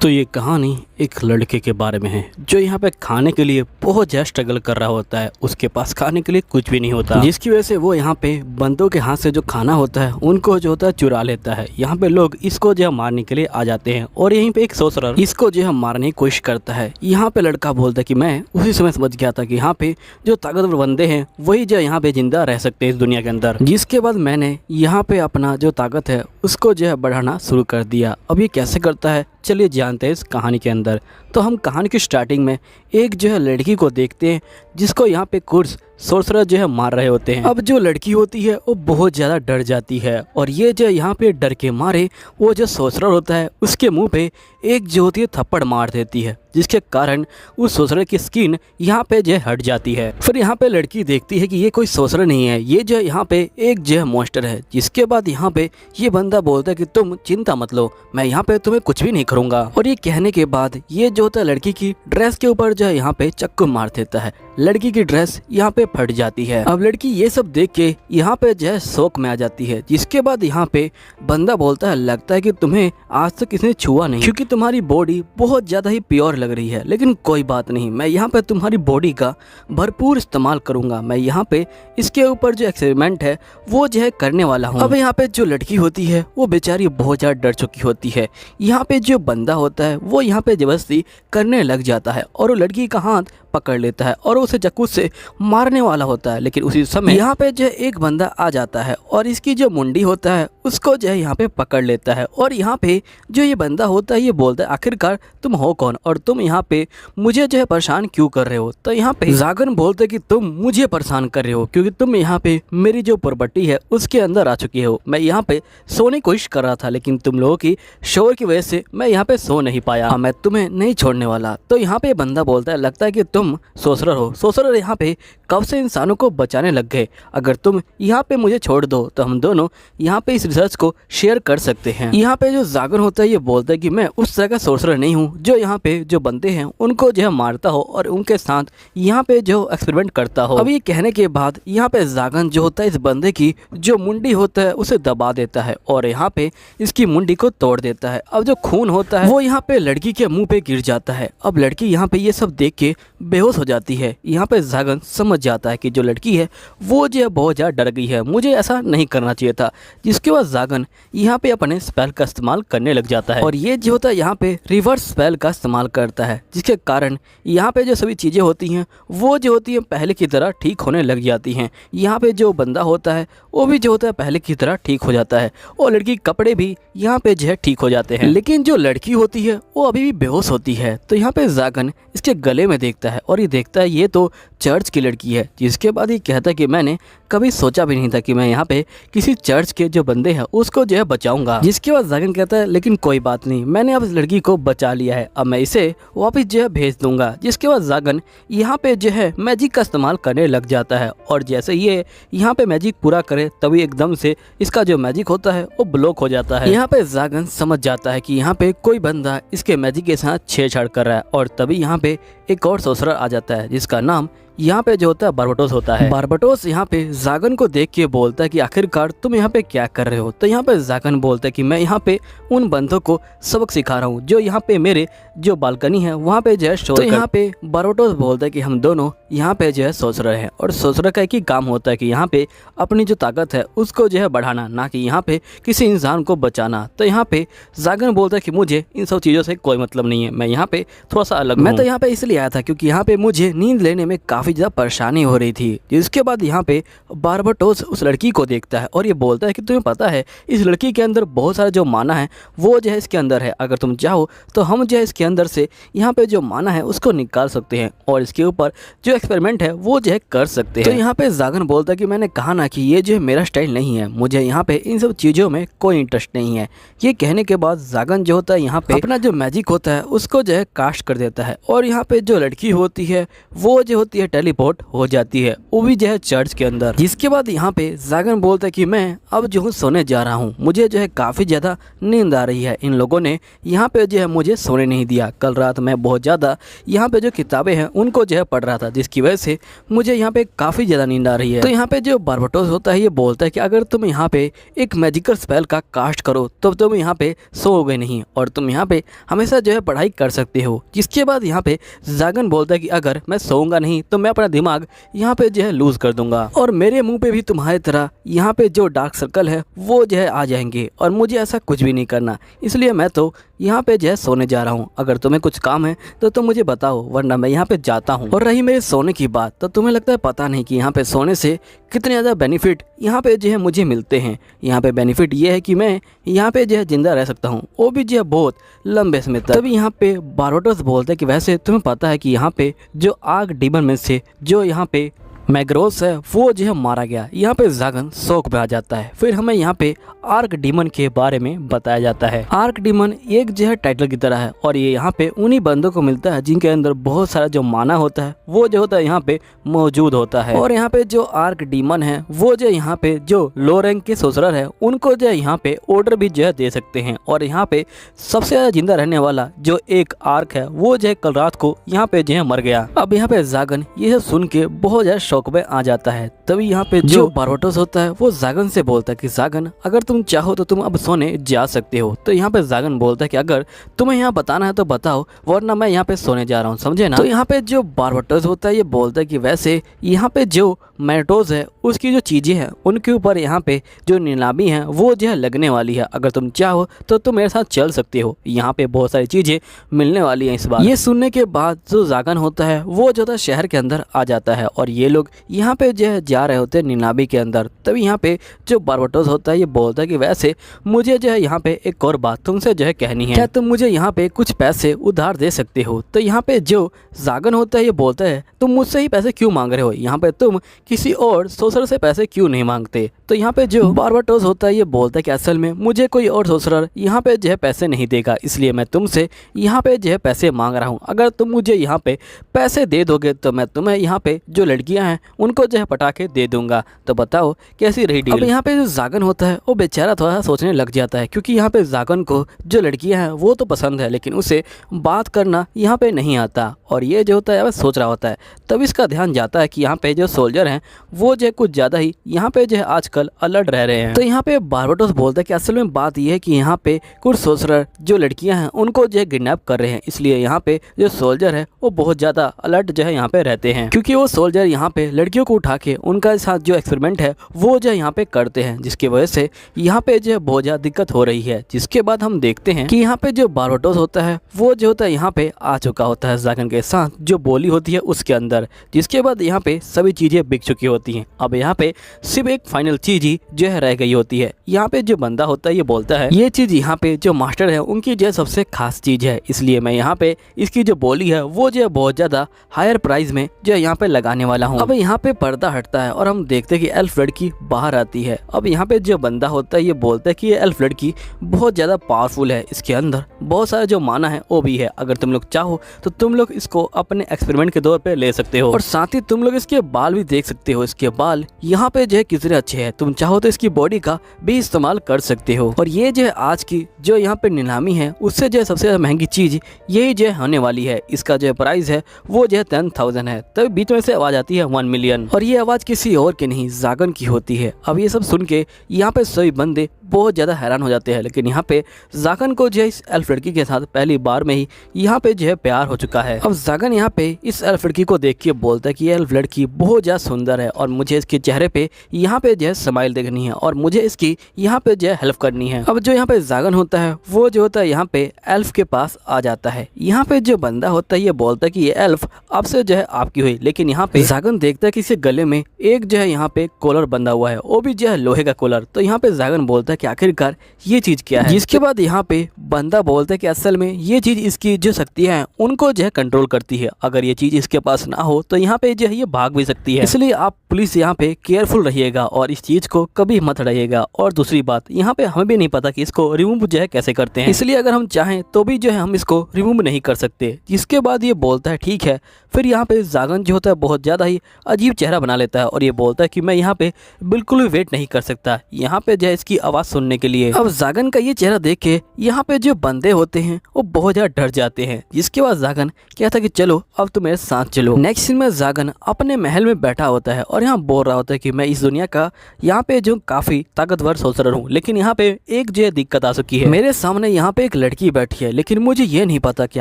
तो ये कहानी एक लड़के के बारे में है जो यहाँ पे खाने के लिए बहुत ज़्यादा स्ट्रगल कर रहा होता है। उसके पास खाने के लिए कुछ भी नहीं होता, जिसकी वजह से वो यहाँ पे बंदों के हाथ से जो खाना होता है उनको जो होता है चुरा लेता है। यहाँ पे लोग इसको जो है मारने के लिए आ जाते हैं और यहीं पे एक सोर्सरर इसको जो है मारने की कोशिश करता है। यहाँ पे लड़का बोलता है कि मैं उसी समय समझ गया था कि यहाँ पे जो ताकतवर बंदे हैं वही जो यहाँ पे जिंदा रह सकते हैं इस दुनिया के अंदर। जिसके बाद मैंने यहाँ पे अपना जो ताकत है उसको जो है बढ़ाना शुरू कर दिया। अब ये कैसे करता है चलिए जानते हैं इस कहानी के अंदर। तो हम कहानी की स्टार्टिंग में एक जो है लड़की को देखते हैं जिसको यहाँ पे कुर्स सोर्सरर जो है मार रहे होते हैं। अब जो लड़की होती है वो बहुत ज़्यादा डर जाती है और ये जो यहाँ पे डर के मारे वो जो सोर्सरर होता है उसके मुंह पे एक जो होती है थप्पड़ मार देती है, जिसके कारण उस सोर्सरर की स्किन यहाँ पे जो है हट जाती है। फिर यहाँ पे लड़की देखती है कि ये कोई सोर्सरर नहीं है, ये जो यहाँ पे एक जो है मॉन्स्टर है। जिसके बाद यहाँ पे ये बंदा बोलता है कि तुम चिंता मत लो, मैं यहाँ पे तुम्हें कुछ भी नहीं करूँगा। और ये कहने के बाद ये जो होता है लड़की की ड्रेस के ऊपर जो है यहाँ पे चक्कू मार देता है। लड़की की ड्रेस यहाँ पे फट जाती है। अब लड़की ये सब देख के यहाँ पे जो है शौक में आ जाती है। जिसके बाद यहाँ पे बंदा बोलता है लगता है कि तुम्हें आज तक किसी ने छुआ नहीं, क्योंकि तुम्हारी बॉडी बहुत ज्यादा ही प्योर लग रही है। लेकिन कोई बात नहीं, मैं यहाँ पे तुम्हारी बॉडी का भरपूर इस्तेमाल करूंगा। मैं यहाँ पे इसके ऊपर जो एक्सपेरिमेंट है वो जो है करने वाला हूँ। अब यहाँ पे जो लड़की होती है वो बेचारी बहुत ज्यादा डर चुकी होती है। यहाँ पे जो बंदा होता है वो यहाँ पे जबरदस्ती करने लग जाता है और वो लड़की का हाथ पकड़ लेता है और उसे चाकू से मारने वाला होता है। लेकिन उसी समय यहाँ पे जो एक बंदा आ जाता है और इसकी जो मुंडी होता है उसको जो है यहाँ पे पकड़ लेता है। और यहाँ पे जो ये बंदा होता है ये बोलता है आखिरकार तुम हो कौन और तुम यहाँ पे मुझे जो है परेशान क्यों कर रहे हो। तो यहाँ पे जागन बोलते कि तुम मुझे परेशान कर रहे हो क्योंकि तुम यहाँ पे मेरी जो प्रॉपर्टी है उसके अंदर आ चुकी हो। मैं यहाँ पे सोने की कोशिश कर रहा था लेकिन तुम लोगों की शोर की वजह से मैं यहाँ पे सो नहीं पाया। मैं तुम्हें नहीं छोड़ने वाला। तो यहाँ पे बंदा बोलता है लगता है कि तुम सोर्सरर हो। सोर्सरर यहाँ पे कब से इंसानों को बचाने लग गए, अगर तुम यहाँ पे मुझे छोड़ दो तो हम दोनों यहाँ पे इस रिसर्च को शेयर कर सकते हैं। यहाँ पे जो जागन होता है ये बोलता है कि मैं उस तरह का सोर्सरर नहीं हूँ जो यहाँ पे जो बंदे हैं उनको जो है मारता हो और उनके साथ यहाँ पे जो एक्सपेरिमेंट करता हो। अब ये कहने के बाद यहाँ पे जागन जो होता है इस बंदे की जो मुंडी होता है उसे दबा देता है और यहाँ पे इसकी मुंडी को तोड़ देता है। अब जो खून होता है वो यहाँ पे लड़की के मुंह पे गिर जाता है। अब लड़की यहाँ पे ये सब देख के बेहोश हो जाती है। यहाँ पे जागन समझ जाता है कि जो लड़की है वो जो है बहुत ज़्यादा डर गई है, मुझे ऐसा नहीं करना चाहिए था। जिसके बाद जागन यहाँ पे अपने स्पेल का इस्तेमाल करने लग जाता है और ये जो होता है यहाँ पे रिवर्स स्पेल का इस्तेमाल करता है, जिसके कारण यहाँ पे जो सभी चीज़ें होती हैं वो जो होती हैं पहले की तरह ठीक होने लग जाती हैं। यहाँ पे जो बंदा होता है वो भी जो होता है पहले की तरह ठीक हो जाता है और लड़की के कपड़े भी यहाँ पे जो है ठीक हो जाते हैं। लेकिन जो लड़की होती है वो अभी भी बेहोश होती है। तो यहाँ पे जागन इसके गले में देखता है और ये देखता है ये तो चर्च की लड़की है। जिसके बाद ये कहता है कि मैंने कभी सोचा भी नहीं था कि मैं यहाँ पे किसी चर्च के जो बंदे हैं उसको जो है बचाऊंगा। जिसके बाद जागन कहता है लेकिन कोई बात नहीं, मैंने अब इस लड़की को बचा लिया है, अब मैं इसे वापस जो है भेज दूंगा। जिसके बाद जागन यहाँ पे जो है मैजिक का इस्तेमाल करने लग जाता है और जैसे ये यहाँ पे मैजिक पूरा करे तभी एकदम से इसका जो मैजिक होता है वो ब्लॉक हो जाता है। यहाँ पे जागन समझ जाता है कि यहाँ पे कोई बंदा इसके मैजिक के साथ छेड़छाड़ कर रहा है और तभी यहाँ पे एक और सोर्सरर आ जाता है जिसका नाम यहाँ पे जो होता है बारबटोस होता है। बारबटोस यहाँ पे जागन को देख के बोलता है कि आखिरकार तुम यहाँ पे क्या कर रहे हो। तो यहाँ पे जागन बोलता है कि मैं यहाँ पे उन बंदों को सबक सिखा रहा हूँ जो यहाँ पे मेरे जो बालकनी है वहाँ पे जो है शोर। तो यहाँ पे बारबटोस बोलता है कि हम दोनों यहाँ पे जो है सोर्सरर हैं और सोर्सरर का एक ही काम होता है कि यहाँ पे अपनी जो ताकत है उसको जो है बढ़ाना, ना कि यहाँ पे किसी इंसान को बचाना। तो यहाँ पे जागन बोलता है कि मुझे इन सब चीज़ों से कोई मतलब नहीं है, मैं यहाँ पे थोड़ा सा अलग हूँ। मैं तो यहाँ पे इसलिए आया था क्योंकि यहाँ पे मुझे नींद लेने में काफ़ी ज़्यादा परेशानी हो रही थी। जिसके बाद यहाँ पे बारबटोस उस लड़की को देखता है और ये बोलता है कि तुम्हें पता है इस लड़की के अंदर बहुत सारा जो माना है वो जो है इसके अंदर है, अगर तुम चाहो तो हम जो है इसके अंदर से यहाँ पे जो माना है उसको निकाल सकते हैं और इसके ऊपर जो एक्सपेरिमेंट है वो जो है कर सकते हैं। तो यहाँ पे जागन बोलता है कि मैंने कहा ना कि ये जो है मेरा स्टाइल नहीं है, मुझे यहाँ पे इन सब चीज़ों में कोई इंटरेस्ट नहीं है। ये कहने के बाद जागन जो होता है यहाँ पे अपना जो मैजिक होता है उसको जो है कास्ट कर देता है और यहाँ पे जो लड़की होती है वो जो होती है टेलीपोर्ट हो जाती है, वो भी जो है चर्च के अंदर। जिसके बाद यहाँ पे जागन बोलता है कि मैं अब जो हूँ सोने जा रहा हूँ, मुझे जो है काफ़ी ज़्यादा नींद आ रही है। इन लोगों ने यहाँ पे जो है मुझे सोने नहीं दिया। कल रात मैं बहुत ज़्यादा यहाँ पे जो किताबें हैं उनको जो है पढ़ रहा था, जिसकी वजह से मुझे यहाँ पे काफ़ी ज़्यादा नींद आ रही है। तो यहाँ पे जो बार्बाटोस होता है ये बोलता है कि अगर तुम यहाँ पे एक मैजिकल स्पेल का कास्ट करो तो तुम यहाँ पे सोओगे नहीं और तुम यहाँ पे हमेशा जो है पढ़ाई कर सकते हो। जिसके बाद यहाँ पे जागन बोलता है कि अगर मैं सोऊंगा नहीं तो मैं अपना दिमाग यहाँ पे जो है लूज कर दूंगा और मेरे मुंह पे भी तुम्हारी तरह यहाँ पे जो डार्क सर्कल है वो जो है आ जाएंगे और मुझे ऐसा कुछ भी नहीं करना, इसलिए मैं तो यहाँ पे जो है सोने जा रहा हूँ। अगर तुम्हें कुछ काम है तो तुम मुझे बताओ, वरना मैं यहाँ पे जाता हूँ। और रही मेरे सोने की बात, तो तुम्हें लगता है पता नहीं कि यहाँ पे सोने से कितने ज़्यादा बेनिफिट यहाँ पे जो है मुझे मिलते हैं। यहाँ पे बेनिफिट ये है कि मैं यहाँ पे जो है जिंदा रह सकता हूँ, वो भी जो है बहुत लंबे समय तक। तभी यहाँ पे बार्बाटोस बोलता है कि वैसे तुम्हें पता है कि यहाँ पे जो आग डीमन में से जो यहाँ पे मैग्रोस है वो जो है मारा गया। यहाँ पे जागन शौक में आ जाता है। फिर हमें यहाँ पे आर्क डीमन के बारे में बताया जाता है। आर्क डीमन एक जो है टाइटल की तरह है और ये यहाँ पे उन्हीं बंदों को मिलता है जिनके अंदर बहुत सारा जो माना होता है वो जो होता है यहाँ पे मौजूद होता है। और यहाँ पे जो आर्क डीमन है वो जो यहाँ पे जो लो रैंक के सोसरर है उनको जो यहाँ पे ऑर्डर भी जो है दे सकते हैं। और यहाँ पे सबसे ज्यादा जिंदा रहने वाला जो एक आर्क है वो जो है कल रात को यहाँ पे जो है मर गया। अब यहाँ पे जागन ये सब सुन के बहुत ज्यादा शौक में आ जाता है। तभी यहाँ पे जो बार्बाटोस होता है वो जागन से बोलता है कि जागन अगर तुम चाहो तो तुम अब सोने जा सकते हो। तो यहाँ पे जागन बोलता है कि अगर तुम्हें यहाँ बताना है तो बताओ, वरना मैं यहाँ पे सोने जा रहा हूँ, समझे ना। तो यहाँ पे जो बार्बाटोस होता है ये बोलता है कि वैसे यहाँ पे जो मैटोज है उसकी जो चीजें हैं उनके ऊपर यहाँ पे जो नीलामी है वो जो है लगने वाली है। अगर तुम चाहो तो तुम मेरे साथ चल सकते हो, यहाँ पे बहुत सारी चीजें मिलने वाली हैं इस बार। ये सुनने के बाद जो जागन होता है वो जो था शहर के अंदर आ जाता है और ये लोग यहाँ पे जो है जा रहे होते हैं नीलामी के अंदर। तभी यहाँ पे जो बार्बाटोस होता है ये बोलता है कि वैसे मुझे जो है यहाँ पे एक और बात तुमसे जो है कहनी है, क्या तुम मुझे यहाँ पे कुछ पैसे उधार दे सकते हो। तो यहाँ पे जो जागन होता है ये बोलता है तुम मुझसे ही पैसे क्यों मांग रहे हो, यहाँ पे तुम किसी और सोसर से पैसे क्यों नहीं मांगते। तो यहाँ पे जो बार्बाटोस होता है ये बोलता है कि असल में मुझे कोई और सोसरर यहाँ पे जो है पैसे नहीं देगा, इसलिए मैं तुमसे यहाँ पे जो है पैसे मांग रहा हूँ। अगर तुम मुझे यहाँ पे पैसे दे दोगे तो मैं तुम्हें यहाँ पे जो लड़कियाँ हैं उनको जो है पटाखे दे दूंगा। तो बताओ कैसी रही डील। अब यहाँ पे जो जागन होता है वो बेचारा थोड़ा सा सोचने लग जाता है, क्योंकि यहाँ पे जागन को जो लड़कियां हैं वो तो पसंद है लेकिन उसे बात करना यहाँ पे नहीं आता। और ये जो होता है वह सोच रहा होता है, तब इसका ध्यान जाता है कि यहाँ पे जो सोल्जर हैं वो जो है कुछ ज़्यादा ही यहाँ पे जो है आजकल अलर्ट रह रहे हैं। तो यहाँ पे बार्बाटोस बोलता है कि असल में बात यह है कि यहाँ पे कुछ सोल्जर जो लड़कियाँ हैं उनको जो है किडनैप कर रहे हैं, इसलिए यहाँ पे जो सोल्जर है वो बहुत ज़्यादा अलर्ट जो है यहाँ पे रहते हैं, क्योंकि वो सोल्जर यहाँ पे लड़कियों को उठा के उनका साथ जो एक्सपेरिमेंट है वो जो यहाँ पे करते हैं, जिसकी वजह से यहाँ पे जो है बहुत ज़्यादा दिक्कत हो रही है। जिसके बाद हम देखते हैं कि यहाँ पे जो बार्बाटोस होता है वो जो होता है यहाँ पे आ चुका होता है जागन के साथ जो बोली होती है उसके अंदर। जिसके बाद यहाँ पे सभी चीज़ें बिक चुकी होती हैं। अब यहाँ पे सिर्फ एक फाइनल चीज़ ही जो है रह गई होती है। यहाँ पे जो बंदा होता है ये बोलता है ये चीज़ यहाँ पे जो मास्टर है उनकी जो है सबसे खास चीज़ है, इसलिए मैं यहाँ पे इसकी जो बोली है वो जो है बहुत ज़्यादा हायर प्राइस में जो है यहाँ पे लगाने वाला हूँ। अब यहाँ पे पर्दा हटता है और हम देखते हैं कि एल्फ लड़की बाहर आती है। अब यहाँ पे जो बंदा होता है ये बोलता है कि ये एल्फ लड़की बहुत ज़्यादा पावरफुल है, इसके अंदर बहुत सारा जो माना है वो भी है। अगर तुम लोग चाहो तो तुम लोग इसको अपने एक्सपेरिमेंट के तौर पे ले सकते हो और साथ ही तुम लोग इसके बाल भी देख सकते हो। इसके बाल यहाँ पे जो है कितने अच्छे हैं, तुम चाहो तो इसकी बॉडी का भी इस्तेमाल कर सकते हो। और ये जो है आज की जो यहाँ पे नीलामी है उससे जो है सबसे ज्यादा महंगी चीज यही जो है होने वाली है। इसका जो प्राइस है वो जो है 10,000 है। तभी बीच में से आवाज आती है 1 मिलियन और ये आवाज किसी और की नहीं जागन की होती है। अब ये सब सुन के यहाँ पे सभी बंदे बहुत ज़्यादा हैरान हो जाते हैं, लेकिन यहाँ पे जागन को जो है इस एल्फ लड़की के साथ पहली बार में ही यहाँ पे जो है प्यार हो चुका है। अब जागन यहाँ पे इस एल्फ लड़की को देख के बोलता है कि ये एल्फ लड़की बहुत ज़्यादा सुंदर है और मुझे इसके चेहरे पे यहाँ पे जो है स्माइल देखनी है और मुझे इसकी यहाँ पे जो है हेल्प करनी है। अब जो यहाँ पे जागन होता है वो जो होता है यहाँ पे एल्फ के पास आ जाता है। यहाँ पे जो बंदा होता है ये बोलता है कि ये एल्फ अब से जो है आपकी हुई, लेकिन यहाँ पे जागन देखता है कि इसके गले में एक जो है यहाँ पे कॉलर बंधा हुआ है, वो भी जो है लोहे का कॉलर। तो यहाँ पे जागन बोलता है कि आखिरकार ये चीज़ क्या है। जिसके बाद यहाँ पे बंदा बोलता है कि असल में ये चीज़ इसकी जो शक्तियाँ हैं उनको जो है कंट्रोल करती है, अगर ये चीज़ इसके पास ना हो तो यहाँ पे जो है ये भाग भी सकती है, इसलिए आप पुलिस यहाँ पे केयरफुल रहिएगा और इस चीज़ को कभी मत रहिएगा। और दूसरी बात, यहाँ पे हमें भी नहीं पता कि इसको रिमूव जो है कैसे करते हैं, इसलिए अगर हम चाहें तो भी जो है हम इसको रिमूव नहीं कर सकते। जिसके बाद ये बोलता है ठीक है। फिर यहाँ पे जागन जो होता है बहुत ज़्यादा ही अजीब चेहरा बना लेता है और ये बोलता है कि मैं यहाँ पे बिल्कुल भी वेट नहीं कर सकता यहाँ पे जो है इसकी आवाज़ सुनने के लिए। अब जागन का ये चेहरा देख के यहाँ पे जो बंदे होते हैं वो बहुत ज़्यादा डर जाते हैं। जिसके बाद जागन कहता है कि चलो अब तुम मेरे साथ चलो। नेक्स्ट सीन में जागन अपने महल में बैठा होता है और यहाँ बोल रहा होता है कि मैं इस दुनिया का यहाँ पे जो काफ़ी ताकतवर सोल्जर हूँ, लेकिन यहाँ पे एक जो है दिक्कत आ चुकी है। मेरे सामने यहाँ पे एक लड़की बैठी है, लेकिन मुझे ये नहीं पता कि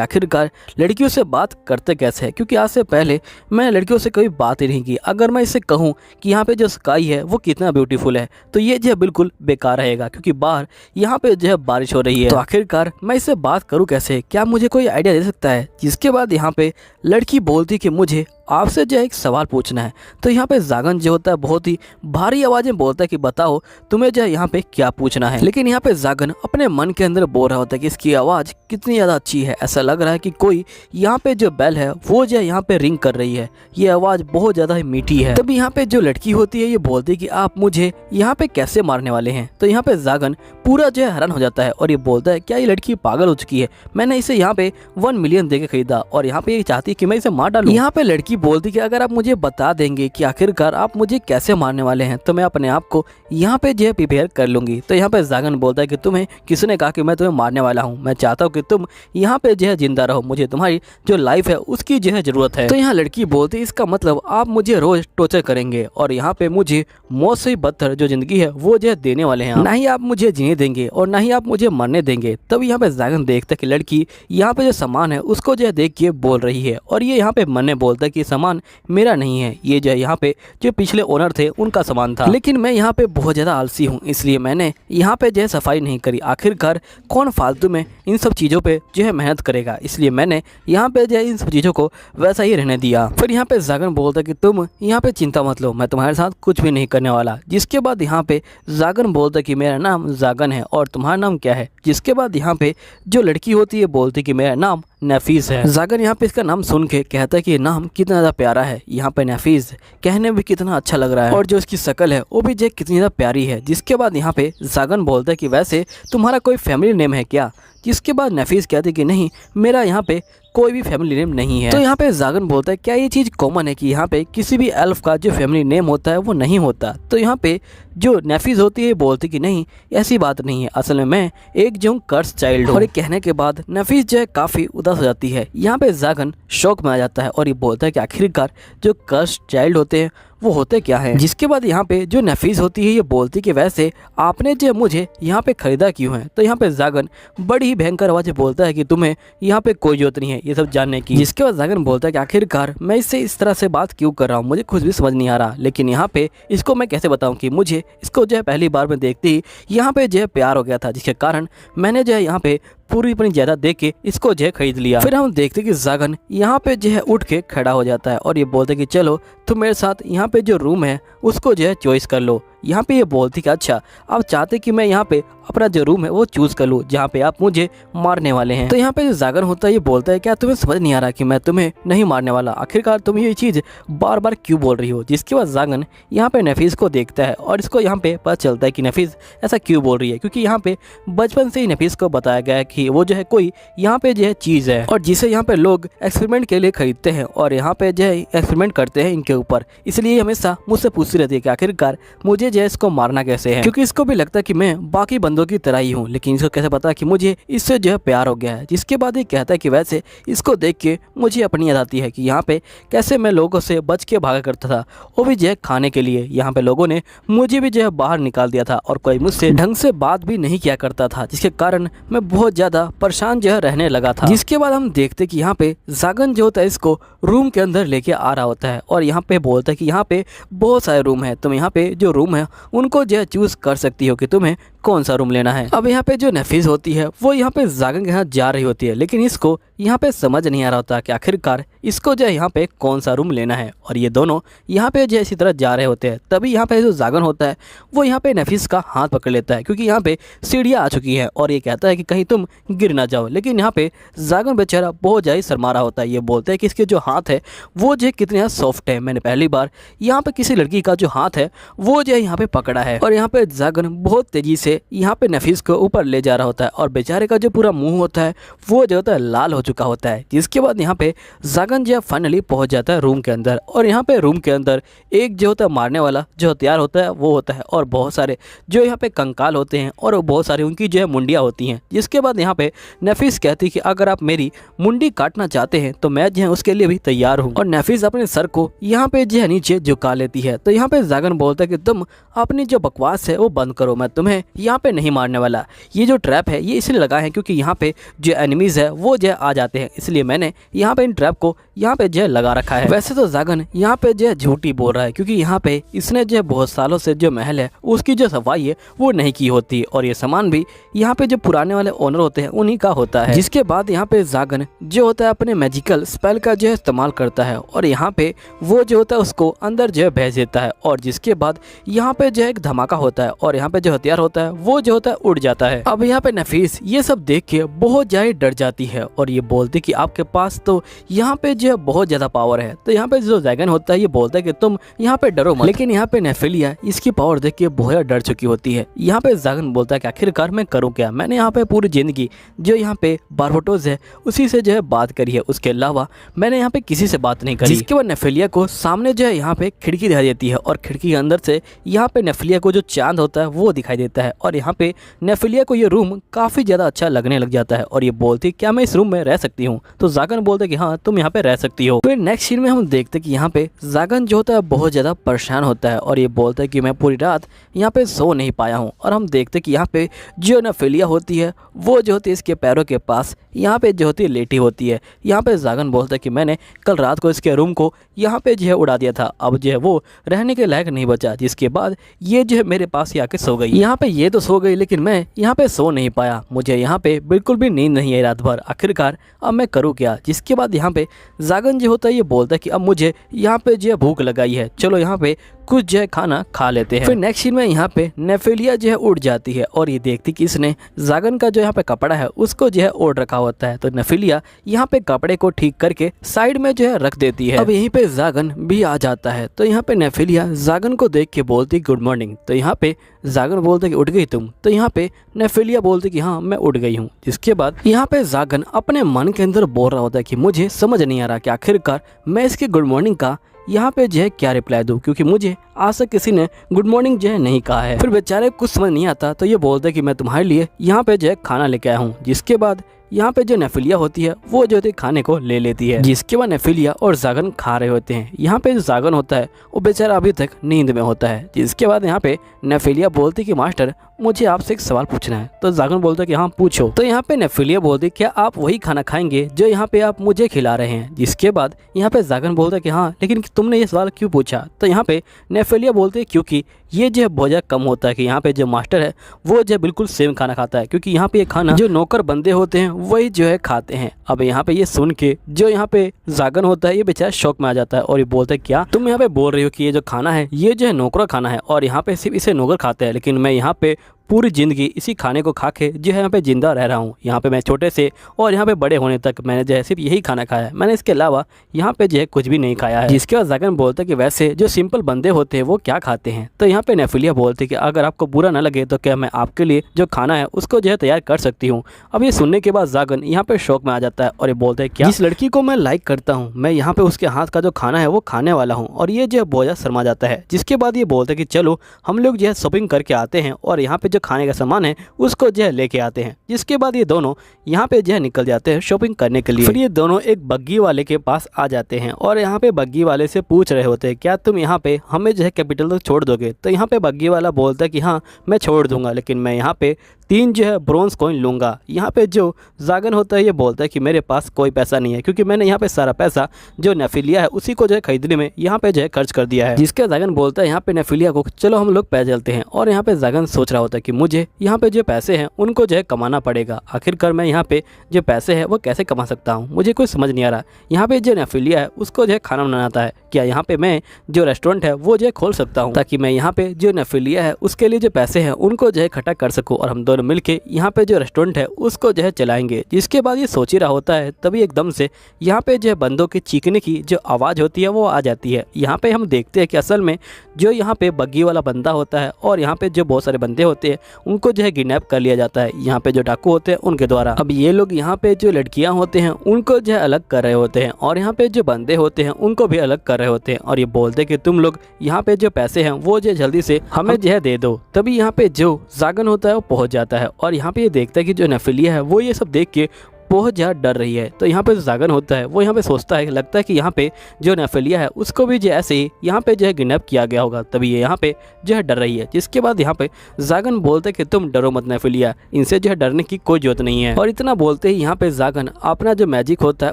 आखिरकार लड़कियों से बात करते कैसे है, क्योंकि आज से पहले मैं लड़कियों से कभी बात ही नहीं की। अगर मैं इसे कहूँ कि यहाँ पे जो स्काई है वो कितना ब्यूटीफुल है तो ये जो है बिल्कुल बेकार रहेगा, क्योंकि बाहर यहाँ पे जो है बारिश हो रही है। तो आखिरकार मैं इससे बात करूँ कैसे, क्या मुझे कोई आइडिया दे सकता है। जिसके बाद यहाँ पे लड़की बोलती कि मुझे आपसे जो है एक सवाल पूछना है। तो यहाँ पे जागन जो होता है बहुत ही भारी आवाज़ में बोलता है कि बताओ तुम्हें जो है यहाँ पे क्या पूछना है। लेकिन यहाँ पे जागन अपने मन के अंदर बोल रहा होता है कि इसकी आवाज़ कितनी ज़्यादा अच्छी है, ऐसा लग रहा है कि कोई यहाँ पे जो बेल है वो जो है यहाँ पे रिंग कर रही है, ये आवाज़ बहुत ज़्यादा ही मीठी है। तब यहाँ पे जो लड़की होती है ये बोलती है कि आप मुझे यहाँ पे कैसे मारने वाले हैं। तो यहाँ पे जागन पूरा जो है हैरान हो जाता है और ये बोलता है क्या ये लड़की पागल हो चुकी है, मैंने इसे यहाँ पे 1 मिलियन दे के खरीदा और यहाँ पे ये चाहती है कि मैं इसे मार डालूं। यहाँ पे लड़की बोलती कि अगर आप मुझे बता देंगे कि आखिरकार आप मुझे कैसे मारने वाले हैं तो मैं अपने आप को यहाँ पे जो है प्रिपेयर कर लूंगी। तो यहाँ पे जागन बोलता है कि तुम्हें किसने कहा कि मैं तुम्हें मारने वाला हूँ, मैं चाहता हूँ कि तुम यहाँ पे जो है जिंदा रहो, मुझे तुम्हारी जो लाइफ है उसकी जो है जरूरत है। तो यहाँ लड़की बोलती है इसका मतलब आप मुझे रोज टॉर्चर करेंगे और यहाँ पे मुझे मौत से बदतर जो जिंदगी है वो जो है देने वाले हैं, ना ही आप मुझे जीने देंगे और ना ही आप मुझे मरने देंगे। तब यहाँ पे जागन देखता है कि लड़की यहाँ पे जो सामान है उसको जो है देख के बोल रही है और ये यहाँ पे मन में बोलता है कि सामान मेरा नहीं है, ये जो है यहाँ पे जो पिछले ओनर थे उनका सामान था, लेकिन मैं यहाँ पे बहुत ज़्यादा आलसी हूँ इसलिए मैंने यहाँ पे जो है सफाई नहीं करी। आखिरकार कौन फालतू में इन सब चीज़ों पे जो है मेहनत करेगा, इसलिए मैंने यहाँ पे जो है इन सब चीज़ों को वैसा ही रहने दिया। फिर यहाँ पे जागन बोलता है कि तुम यहाँ पे चिंता मत लो, मैं तुम्हारे साथ कुछ भी नहीं करने वाला। जिसके बाद यहाँ पे जागन बोलता है कि मेरा नाम जागन है और तुम्हारा नाम क्या है। जिसके बाद यहाँ पे जो लड़की होती है बोलती कि मेरा नाम नफीस है। जागन यहाँ पे इसका नाम सुन के कहता है कि ये नाम कितना ज़्यादा प्यारा है, यहाँ पे नफीस कहने में भी कितना अच्छा लग रहा है और जो इसकी शक्ल है वो भी जो कितनी ज़्यादा प्यारी है। जिसके बाद यहाँ पे जागन बोलता है कि वैसे तुम्हारा कोई फैमिली नेम है क्या। जिसके बाद नफीस कहती है कि नहीं, मेरा यहाँ पे कोई भी फैमिली नेम नहीं है। तो यहाँ पे जागन बोलता है क्या ये चीज़ कॉमन है कि यहाँ पे किसी भी एल्फ का जो फैमिली नेम होता है वो नहीं होता। तो यहाँ पे जो नफीस होती है बोलती कि नहीं ऐसी बात नहीं है, असल में मैं एक जो कर्स चाइल्ड हूँ। और ये कहने के बाद नफीस जो है काफ़ी उदास हो जाती है। यहाँ पे जागन शौक में आ जाता है और ये बोलता है कि आखिरकार जो कर्स चाइल्ड होते हैं वो होते क्या है। जिसके बाद यहाँ पे जो नफीस होती है ये बोलती कि वैसे आपने जो मुझे यहाँ पे खरीदा क्यों है। तो यहाँ पे जागन बड़ी ही भयंकर आवाज़ बोलता है कि तुम्हें यहाँ पे कोई जरूरत नहीं है ये सब जानने की। जिसके बाद जागन बोलता है कि आखिरकार मैं इससे इस तरह से बात क्यों कर रहा हूँ, मुझे कुछ भी समझ नहीं आ रहा, लेकिन यहाँ पे इसको मैं कैसे बताऊँ कि मुझे इसको जो है पहली बार में देखते ही यहाँ पे जो है प्यार हो गया था, जिसके कारण मैंने जो है यहाँ पे पूरी अपनी जायदाद दे के इसको जो है खरीद लिया। फिर हम देखते कि जागन यहाँ पे जो है उठ के खड़ा हो जाता है और ये बोलते कि चलो तुम मेरे साथ यहाँ पे जो रूम है उसको जो है चॉइस कर लो। यहाँ पे ये बोलती कि अच्छा आप चाहते कि मैं यहाँ पे अपना जो रूम है वो चूज़ कर लूँ जहाँ पे आप मुझे मारने वाले हैं। तो यहाँ पे जो जागन होता है ये बोलता है क्या तुम्हें समझ नहीं आ रहा कि मैं तुम्हें नहीं मारने वाला, आखिरकार तुम ये चीज़ बार बार क्यों बोल रही हो। जिसके बाद जागन यहाँ पे नफीस को देखता है और इसको यहाँ पे पता चलता है कि नफीस ऐसा क्यों बोल रही है, क्योंकि यहाँ पे बचपन से ही नफीस को बताया गया है कि वो जो है कोई यहाँ पे जो है चीज़ है और जिसे यहाँ पे लोग एक्सपेरिमेंट के लिए खरीदते हैं और यहाँ पे जो है एक्सपेरिमेंट करते हैं इनके ऊपर, इसलिए हमेशा मुझसे पूछती रहती है कि आखिरकार मुझे जो है इसको मारना कैसे है, क्योंकि इसको भी लगता है कि मैं बाकी बंदों की तरह ही हूँ, लेकिन इसको कैसे पता कि मुझे इससे जो है प्यार हो गया है। जिसके बाद ये कहता है कि वैसे इसको देख के मुझे अपनी याद आती है कि यहाँ पे कैसे मैं लोगों से बच के भागा करता था, वो भी जो है खाने के लिए। यहाँ पे लोगों ने मुझे भी जो है बाहर निकाल दिया था और कोई मुझसे ढंग से बात भी नहीं किया करता था, जिसके कारण मैं बहुत ज़्यादा परेशान जो है रहने लगा था। जिसके बाद हम देखते कि यहाँ पे जागन जो होता है इसको रूम के अंदर लेके आ रहा होता है और यहाँ पे बोलता है कि यहाँ पे बहुत सारे रूम है, तुम यहाँ पे जो रूम है उनको जो है चूज़ कर सकती हो कि तुम्हें कौन सा रूम लेना है। अब यहाँ पे जो नफीस होती है वो यहाँ पे जागन के यहाँ जा रही होती है, लेकिन इसको यहाँ पे समझ नहीं आ रहा होता कि आखिरकार इसको जो है यहाँ पे कौन सा रूम लेना है। और ये दोनों यहाँ पे जो इसी तरह जा रहे होते हैं, तभी यहाँ पे जो जागन होता है वो यहाँ पे नफीस का हाथ पकड़ लेता है, क्योंकि यहाँ पे सीढ़ियाँ आ चुकी है और ये कहता है कि कहीं तुम गिर ना जाओ। लेकिन यहाँ पे जागन बेचारा बहुत ज़्यादा शर्मा रहा होता है। ये बोलता है कि इसके जो हाथ है वो जो कितने सॉफ्ट है, मैंने पहली बार यहाँ पे किसी लड़की का जो हाथ है वो जो है यहाँ पे पकड़ा है। और यहाँ पे जागन बहुत तेजी से यहाँ पे नफीस को ऊपर ले जा रहा होता है और बेचारे का जो पूरा मुंह होता है वो जो होता है लाल हो चुका होता है। जिसके बाद यहाँ पे जागन जो फाइनली पहुंच जाता है रूम के अंदर, और यहाँ पे रूम के अंदर एक जो होता है मारने वाला जो हथियार होता है वो होता है, और बहुत सारे जो यहाँ पे कंकाल होते हैं और बहुत सारी उनकी जो है मुंडियाँ होती हैं। जिसके बाद यहाँ पे नफीस कहती है कि अगर आप मेरी मुंडी काटना चाहते हैं तो मैं जो है उसके लिए भी तैयार हूँ। और नफीस अपने सर को यहाँ पे जो है नीचे झुका लेती है। तो यहाँ पे जागन बोलता है कि तुम अपनी जो बकवास है वो बंद करो, मैं तुम्हें यहाँ पे नहीं मारने वाला। ये जो ट्रैप है ये इसलिए लगा है क्योंकि यहाँ पे जो एनिमीज है वो जो आ जाते हैं, इसलिए मैंने यहाँ पे इन ट्रैप को यहाँ पे जो लगा रखा है। वैसे तो जागन यहाँ पे जो झूठी बोल रहा है, क्योंकि यहाँ पे इसने जो बहुत सालों से जो महल है उसकी जो सफाई है वो नहीं की होती, और ये सामान भी यहाँ पे जो पुराने वाले ओनर होते हैं उन्हीं का होता है। जिसके बाद यहाँ पे जागन जो होता है अपने मैजिकल स्पेल का जो है इस्तेमाल करता है और यहाँ पे वो जो होता है उसको अंदर जो है भेज देता है, और जिसके बाद यहाँ पे जो है एक धमाका होता है और यहाँ पे जो हथियार होता है वो जो होता है उड़ जाता है। अब यहाँ पे नफीस ये सब देख के बहुत ज्यादा डर जाती है और ये बोलती कि आपके पास तो यहाँ पे जो है बहुत ज्यादा पावर है। तो यहाँ पे जो जागन होता है ये बोलता है कि तुम यहाँ पे डरो मत, लेकिन यहाँ पे नेफिलिया इसकी पावर देख के बहुत ज्यादा डर चुकी होती है। यहाँ पे जागन बोलता है कि आखिरकार मैं करूँ क्या, मैंने यहाँ पे पूरी जिंदगी जो यहाँ पे बारबटोज है उसी से जो है बात करी है, उसके अलावा मैंने यहाँ पे किसी से बात नहीं करी। जिसके बाद नेफिलिया को सामने जो है यहाँ पे खिड़की दिखाई देती है और खिड़की के अंदर से यहाँ पे नेफिलिया को जो चांद होता है वो दिखाई देता है, और यहाँ पे नेफिलिया को ये रूम काफी ज्यादा अच्छा लगने लग जाता है और ये बोलती क्या मैं इस रूम में रह सकती हूँ। तो जागन बोलता है कि हाँ तुम यहाँ पे रह सकती हो। फिर नेक्स्ट सीन में हम देखते हैं कि यहाँ पे जागन जो होता है बहुत ज्यादा परेशान होता है और ये बोलता है कि मैं पूरी रात यहाँ पे सो नहीं पाया हूँ। और हम देखते हैं कि यहाँ पे जो नेफिलिया होती है वो जो होती है इसके पैरों के पास यहाँ पे जो होती है लेटी होती है। यहाँ पे जागन बोलता है कि मैंने कल रात को इसके रूम को यहाँ पे जो है उड़ा दिया था, अब जो है वो रहने के लायक नहीं बचा। जिसके बाद ये जो है मेरे पास ही आके सो गई। यहाँ पे ये तो सो गई लेकिन मैं यहाँ पे सो नहीं पाया, मुझे यहाँ पे बिल्कुल भी नींद नहीं आई रात भर, आखिरकार अब मैं करूँ क्या। जिसके बाद यहाँ पे जागन जो होता है ये बोलता है कि अब मुझे यहाँ पे जो है भूख लगाई है, चलो यहाँ पे कुछ जो है खाना खा लेते हैं। फिर नेक्स्ट सीन में यहाँ पे नेफिलिया जो है उड़ जाती है और ये देखती कि इसने जागन का जो यहाँ पे कपड़ा है उसको जो है ओढ़ रखा होता है। तो नेफिलिया यहाँ पे कपड़े को ठीक करके साइड में जो है रख देती है। अब यहीं पे जागन भी आ जाता है। तो यहाँ पे नेफिलिया जागन को देख के बोलती गुड मॉर्निंग। तो यहाँ पे जागन बोलते कि उठ गई तुम। तो यहाँ पे नेफिलिया बोलती कि हाँ मैं उठ गई हूँ। जिसके बाद यहाँ पे जागन अपने मन के अंदर बोल रहा होता है कि मुझे समझ नहीं आ रहा कि आखिरकार मैं इसके गुड मॉर्निंग का यहाँ पे जो है क्या रिप्लाई दूँ, क्योंकि मुझे आज तक किसी ने गुड मॉर्निंग जो है नहीं कहा है। फिर बेचारे कुछ समझ नहीं आता तो ये बोलते हैं कि मैं तुम्हारे लिए यहाँ पे जो है खाना लेके आया हूँ। जिसके बाद यहाँ पे जो नेफिलिया होती है वो जो होती है खाने को ले लेती है। जिसके बाद नेफिलिया और जागन खा रहे होते हैं। यहाँ पे जो जागन होता है वो बेचारा अभी तक नींद में होता है। जिसके बाद यहाँ पे नेफिलिया बोलती कि मास्टर मुझे आपसे एक सवाल पूछना है। तो जागन बोलता है कि हाँ पूछो। तो यहाँ पे नेफिलिया बोलती क्या आप वही खाना खाएंगे जो यहाँ पे आप मुझे खिला रहे हैं। जिसके बाद यहाँ पे जागन बोलता है कि हाँ लेकिन तुमने ये सवाल क्यों पूछा। तो यहाँ पे नेफिलिया बोलते हैं क्योंकि ये जो है बहुत ज़्यादा कम होता है कि यहाँ पे जो मास्टर है वो जो है बिल्कुल सेम खाना खाता है, क्योंकि यहाँ पे ये खाना जो नौकर बंदे होते हैं वही जो है खाते हैं। अब यहाँ पे ये सुन के जो यहाँ पे जागन होता है ये बेचारा शौक में आ जाता है और ये बोलता है क्या तुम यहाँ पे बोल रही हो कि ये जो खाना है ये जो है नौकरा खाना है और यहाँ पे सिर्फ इसे नौकर खाते हैं, लेकिन मैं यहाँ पे पूरी ज़िंदगी इसी खाने को खा के जो है यहाँ पे ज़िंदा रह रहा हूँ। यहाँ पे मैं छोटे से और यहाँ पे बड़े होने तक मैंने जो है सिर्फ यही खाना खाया है, मैंने इसके अलावा यहाँ पे जो है कुछ भी नहीं खाया है। जिसके बाद जागन बोलता है कि वैसे जो सिंपल बंदे होते हैं वो क्या खाते हैं। तो यहाँ पे नेफिलिया बोलते कि अगर आपको बुरा ना लगे तो क्या मैं आपके लिए जो खाना है उसको जो है तैयार कर सकती हूँ। अब ये सुनने के बाद जागन यहाँ पे शौक में आ जाता है और ये बोलता है क्या जिस लड़की को मैं लाइक करता हूँ मैं यहाँ पे उसके हाथ का जो खाना है वो खाने वाला हूँ, और ये जो है बहुत ज़्यादा शर्मा जाता है। जिसके बाद ये बोलता है कि चलो हम लोग जो है शॉपिंग करके आते हैं और यहाँ पे जो खाने का सामान है उसको जो है लेके आते हैं। जिसके बाद ये दोनों यहाँ पे जो है निकल जाते हैं शॉपिंग करने के लिए। फिर ये दोनों एक बग्गी वाले के पास आ जाते हैं और यहाँ पे बग्गी वाले से पूछ रहे होते हैं क्या तुम यहाँ पे हमें जो है कैपिटल तक छोड़ दोगे। तो यहाँ पे बग्गी वाला बोलता है कि हाँ मैं छोड़ दूंगा, लेकिन मैं यहाँ पे 3 जो है ब्रोंज कॉइन लूँगा। यहाँ पे जो जागन होता है ये बोलता है कि मेरे पास कोई पैसा नहीं है, क्योंकि मैंने यहाँ पे सारा पैसा जो नेफिलिया है उसी को जो है खरीदने में यहाँ पे जो है खर्च कर दिया है। जिसका जागन बोलता है यहाँ पे नेफिलिया को चलो हम लोग पैदल चलते हैं। और यहाँ पे जागन सोच रहा होता है कि मुझे यहाँ पे जो पैसे हैं उनको जो है कमाना पड़ेगा। आखिरकार मैं यहाँ पे जो पैसे है वो कैसे कमा सकता हूँ, मुझे कुछ समझ नहीं आ रहा। यहाँ पे जो नेफिलिया है उसको जो है खाना बनाना आता है, क्या यहाँ पे मैं जो रेस्टोरेंट है वो जो है खोल सकता हूँ, ताकि मैं यहाँ पे जो नेफिलिया है उसके लिए जो पैसे हैं उनको जो है इकट्ठा कर सकूँ और हम दोनों मिलके यहाँ पे जो रेस्टोरेंट है उसको जो है चलाएंगे। जिसके बाद ये सोच ही रहा होता है, तभी एकदम से यहाँ पे जो है बंदों के चीखने की जो आवाज़ होती है वो आ जाती है। यहाँ पे हम देखते हैं कि असल में जो यहाँ पे बग्गी वाला बंदा होता है और यहाँ पे जो बहुत सारे बंदे होते हैं उनको जो है किडनैप कर लिया जाता है यहाँ पे जो डाकू होते हैं उनके द्वारा। अब ये लोग यहाँ पे जो लड़कियाँ होते हैं उनको जो है अलग कर रहे होते हैं और यहाँ पे जो बंदे होते हैं उनको भी अलग कर रहे होते हैं और ये बोलते हैं कि तुम लोग यहाँ पे जो पैसे हैं वो जो जल्दी से हमें जो है दे दो। तभी यहाँ पे जो जागन होता है वो पहुँच जाता है और यहाँ पे ये देखता है कि जो नेफिलिया है वो ये सब देख के बहुत ज़्यादा डर रही है। तो यहाँ पे जो जागन होता है वो यहाँ पे सोचता है, लगता है कि यहाँ पे जो नेफिलिया है उसको भी जो ऐसे ही यहाँ पे जो है किडनैप किया गया होगा, तभी ये यहाँ पे जो है डर रही है। जिसके बाद यहाँ पे जागन बोलते है कि तुम डरो मत नेफिलिया, इनसे जो है डरने की कोई जरूरत नहीं है। और इतना बोलते ही यहाँ पे जागन अपना जो मैजिक होता है